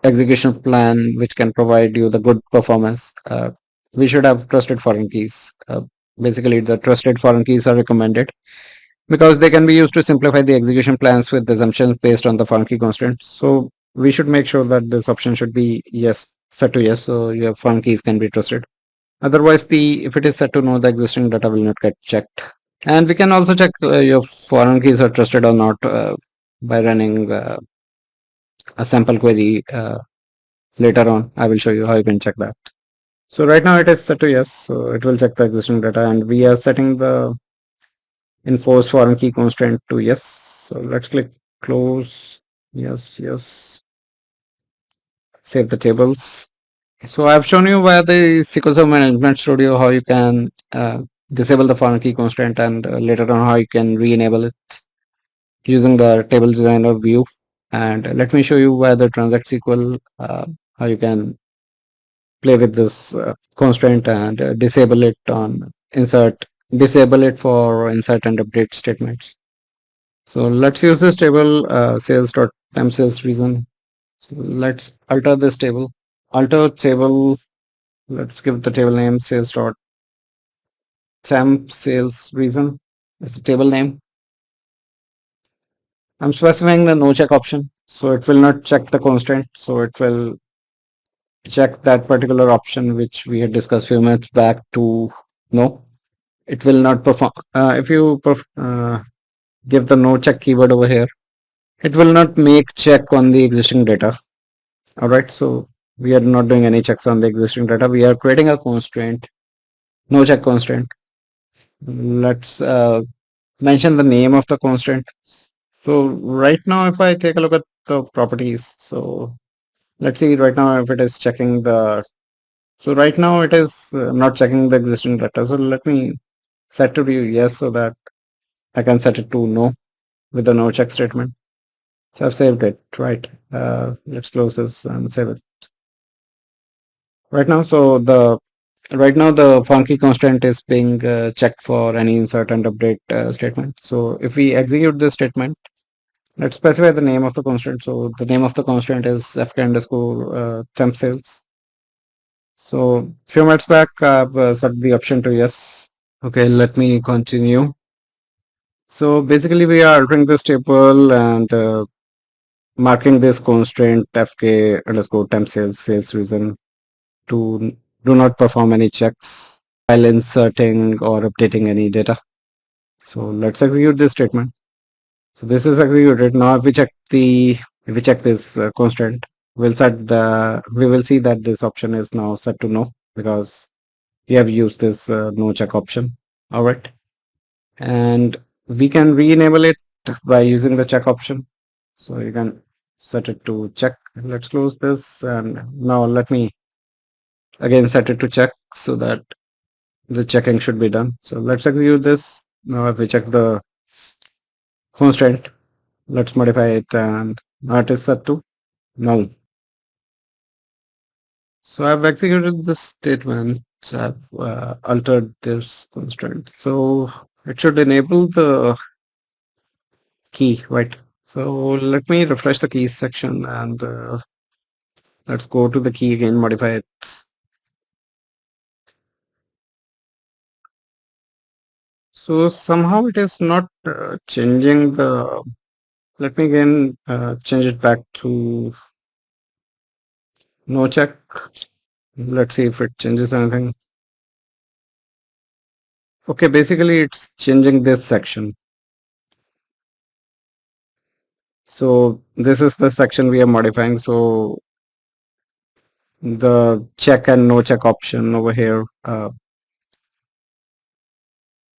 execution plan which can provide you the good performance, we should have trusted foreign keys. Basically, the trusted foreign keys are recommended because they can be used to simplify the execution plans with assumptions based on the foreign key constraints. So we should make sure that this option should be yes, set to yes, so your foreign keys can be trusted. Otherwise, if it is set to no, the existing data will not get checked. And we can also check your foreign keys are trusted or not by running a sample query later on. I will show you how you can check that. So right now it is set to yes, so it will check the existing data, and we are setting the enforce foreign key constraint to yes. So let's click close. Yes, yes. Save the tables. So I've shown you via the SQL Server Management Studio how you can disable the foreign key constraint, and later on how you can re-enable it using the table designer view. And let me show you via the Transact-SQL how you can play with this constraint and disable it on disable it for insert and update statements. So let's use this table sales.temp sales reason. So let's alter this table. Alter table. Let's give the table name sales.temp sales reason. Is the table name. I'm specifying the no check option. So it will not check the constraint. So it will check that particular option which we had discussed few minutes back to no. It will not perform. If you give the no check keyword over here, it will not make check on the existing data. All right, so we are not doing any checks on the existing data. We are creating a constraint, no check constraint. Let's mention the name of the constraint. So right now, if I take a look at the properties, so let's see right now if it is checking the. So right now it is not checking the existing data. So let me set to be yes so that I can set it to no with the no check statement. So I've saved it, right? Let's close this and save it. Right now, right now the funky constraint is being checked for any insert and update statement. So if we execute this statement, let's specify the name of the constraint. So the name of the constraint is fk underscore temp sales. So few minutes back, I've set the option to yes. Okay, let me continue. So basically we are altering this table and marking this constraint fk underscore temp sales reason to do not perform any checks while inserting or updating any data. So let's execute this statement. So this is executed. Now if we check this constraint, we will see that this option is now set to no because we have used this no check option. All right, and we can re-enable it by using the check option. So you can set it to check. Let's close this, and now let me again set it to check so that the checking should be done. So let's execute this. Now if we check the constraint, let's modify it, and now it is set to no. So I've executed this statement. So I've altered this constraint. So it should enable the key, right? So let me refresh the keys section and let's go to the key again, modify it. So somehow it is not changing the. Let me again change it back to no check. Let's see if it changes anything. Okay, basically it's changing this section. So this is the section we are modifying. So the check and no check option over here,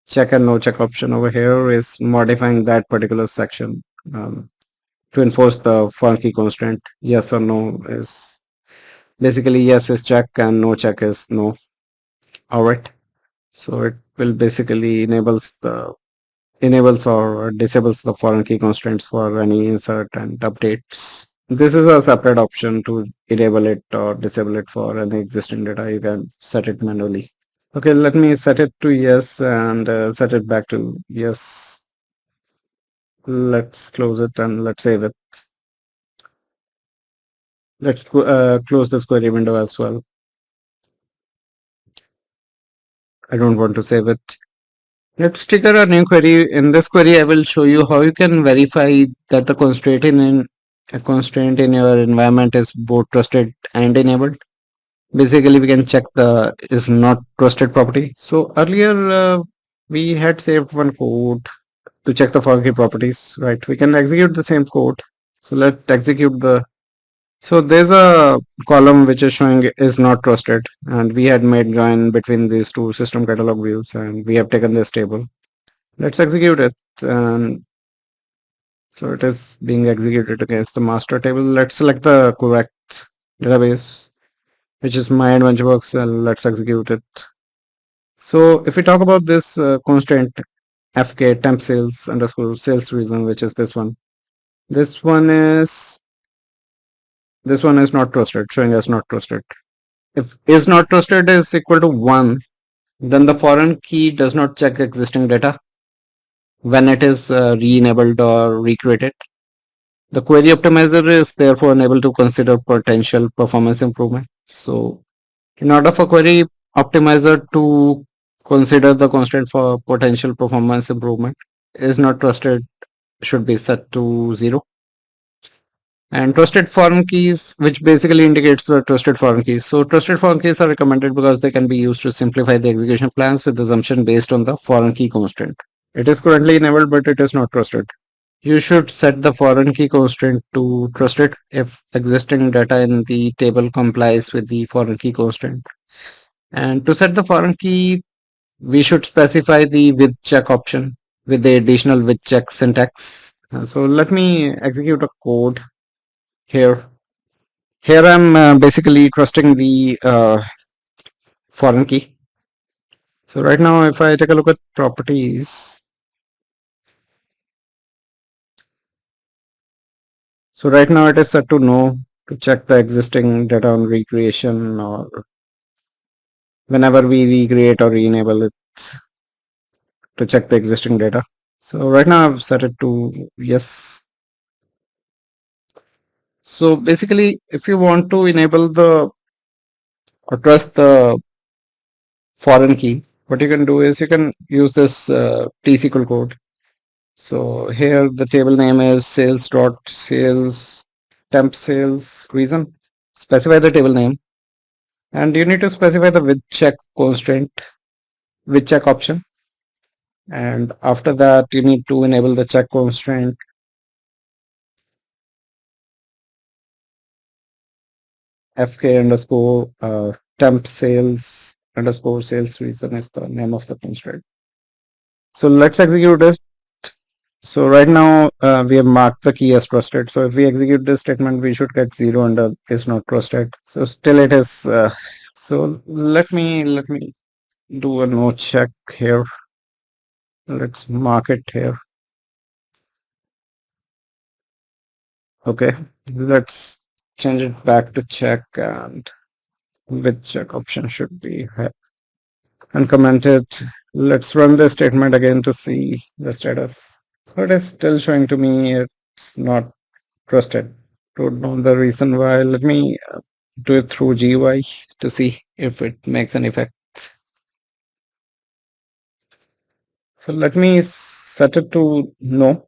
check and no check option over here is modifying that particular section to enforce the foreign key constraint. Yes or no is basically yes is check and no check is no. All right. So it will basically enables or disables the foreign key constraints for any insert and updates. This is a separate option to enable it or disable it for any existing data. You can set it manually. Okay, let me set it to yes and set it back to yes. Let's close it and let's save it. Let's close this query window as well. I don't want to save it. Let's trigger a new query. In this query, I will show you how you can verify that the a constraint in your environment is both trusted and enabled. Basically, we can check the is not trusted property. So earlier, we had saved one code to check the foreign key properties, right? We can execute the same code. So let's execute the. So there's a column which is showing is not trusted, and we had made join between these two system catalog views, and we have taken this table. Let's execute it, and so it is being executed against the master table. Let's select the correct database, which is my AdventureWorks, and let's execute it. So if we talk about this constraint fk temp sales underscore sales reason, which is this one, this one is not trusted, showing as not trusted. If is not trusted is equal to 1, then the foreign key does not check existing data when it is re-enabled or recreated. The query optimizer is therefore unable to consider potential performance improvement. So in order for query optimizer to consider the constraint for potential performance improvement, is not trusted should be set to 0. And trusted foreign keys, which basically indicates the trusted foreign keys. So trusted foreign keys are recommended because they can be used to simplify the execution plans with assumption based on the foreign key constraint. It is currently enabled, but it is not trusted. You should set the foreign key constraint to trusted if existing data in the table complies with the foreign key constraint. And to set the foreign key, we should specify the with check option with the additional with check syntax. So let me execute a code here. Here I'm basically trusting the foreign key. So right now, if I take a look at properties, so right now it is set to no to check the existing data on recreation or whenever we recreate or re-enable it to check the existing data. So right now I've set it to yes. So basically, if you want to enable the or trust the foreign key, what you can do is you can use this T-SQL code. So here the table name is sales temp sales reason. Specify the table name, and you need to specify the with check constraint, with check option. And after that, you need to enable the check constraint fk underscore temp sales underscore sales reason is the name of the constraint. So let's execute this. So right now we have marked the key as trusted. So if we execute this statement, we should get 0 under is not trusted. So still it is. So let me do a no check here. Let's mark it here. Okay, let's change it back to check, and with check option should be uncommented. Let's run the statement again to see the status. So it is still showing to me it's not trusted. Don't know the reason why. Let me do it through GUI to see if it makes an effect. So let me set it to no.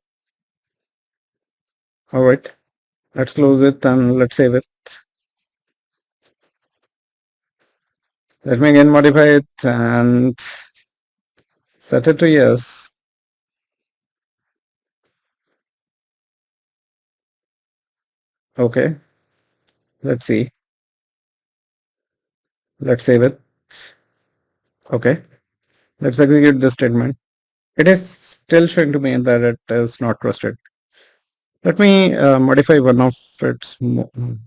All right, let's close it and let's save it. Let me again modify it and set it to yes. Okay, let's see. Let's save it. Okay, let's execute this statement. It is still showing to me that it is not trusted. Let me modify one of its one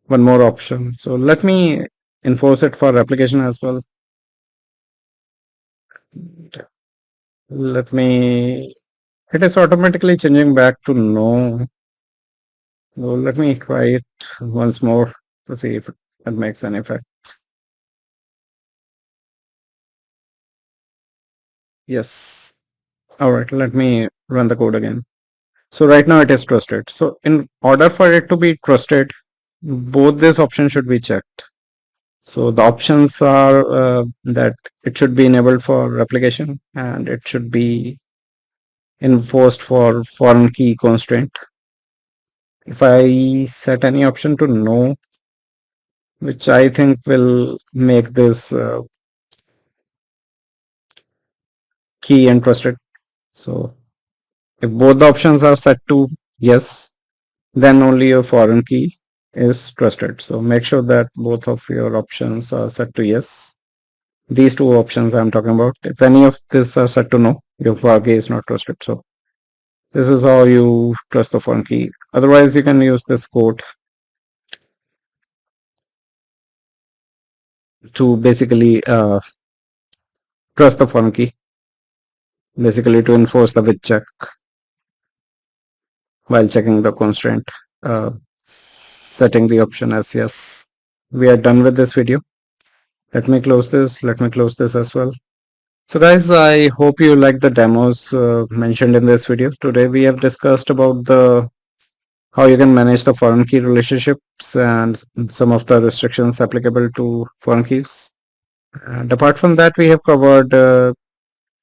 more option. So let me enforce it for application as well. Let me. It is automatically changing back to no. So let me try it once more to see if it makes an effect. Yes. All right. Let me run the code again. So right now it is trusted. So in order for it to be trusted, both these options should be checked. So the options are that it should be enabled for replication and it should be enforced for foreign key constraint. If I set any option to no, which I think will make this key entrusted. So if both the options are set to yes, then only your foreign key is trusted. So make sure that both of your options are set to yes. These two options I'm talking about. If any of this are set to no, your foreign key is not trusted. So this is how you trust the foreign key. Otherwise, you can use this code to basically trust the foreign key, basically to enforce the with check while checking the constraint, setting the option as yes. We are done with this video. Let me close this. Let me close this as well. So guys, I hope you like the demos mentioned in this video. Today we have discussed about the how you can manage the foreign key relationships and some of the restrictions applicable to foreign keys. And apart from that, we have covered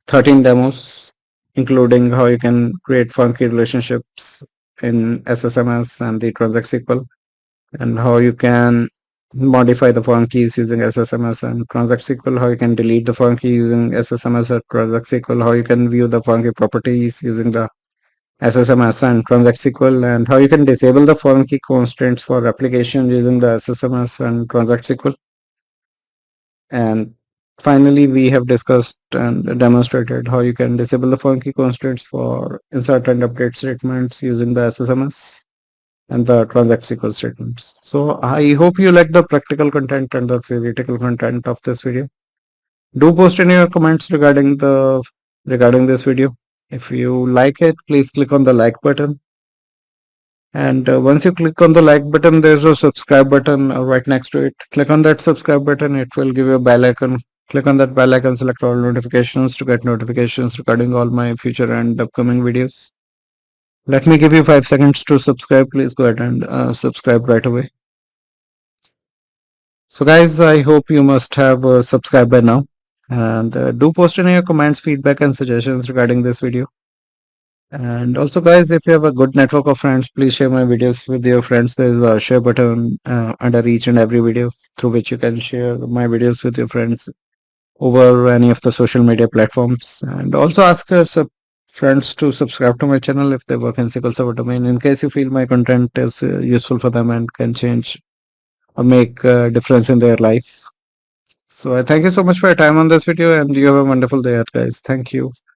13 demos, including how you can create foreign key relationships in SSMS and the Transact-SQL, and how you can modify the foreign keys using SSMS and Transact-SQL, how you can delete the foreign key using SSMS or Transact-SQL, how you can view the foreign key properties using the SSMS and Transact-SQL, and how you can disable the foreign key constraints for application using the SSMS and Transact-SQL. And finally, we have discussed and demonstrated how you can disable the foreign key constraints for insert and update statements using the SSMS and the Transact-SQL statements. So I hope you like the practical content and the theoretical content of this video. Do post in your comments regarding this video. If you like it, please click on the like button. And once you click on the like button, there's a subscribe button right next to it. Click on that subscribe button. It will give you a bell icon. Click on that bell icon, select all notifications to get notifications regarding all my future and upcoming videos. Let me give you 5 seconds to subscribe. Please go ahead and subscribe right away. So guys, I hope you must have subscribed by now. And do post in your comments, feedback and suggestions regarding this video. And also guys, if you have a good network of friends, please share my videos with your friends. There is a share button under each and every video through which you can share my videos with your friends over any of the social media platforms. And also ask friends to subscribe to my channel if they work in SQL Server domain, in case you feel my content is useful for them and can change or make a difference in their life. So I thank you so much for your time on this video, and you have a wonderful day ahead, guys. Thank you.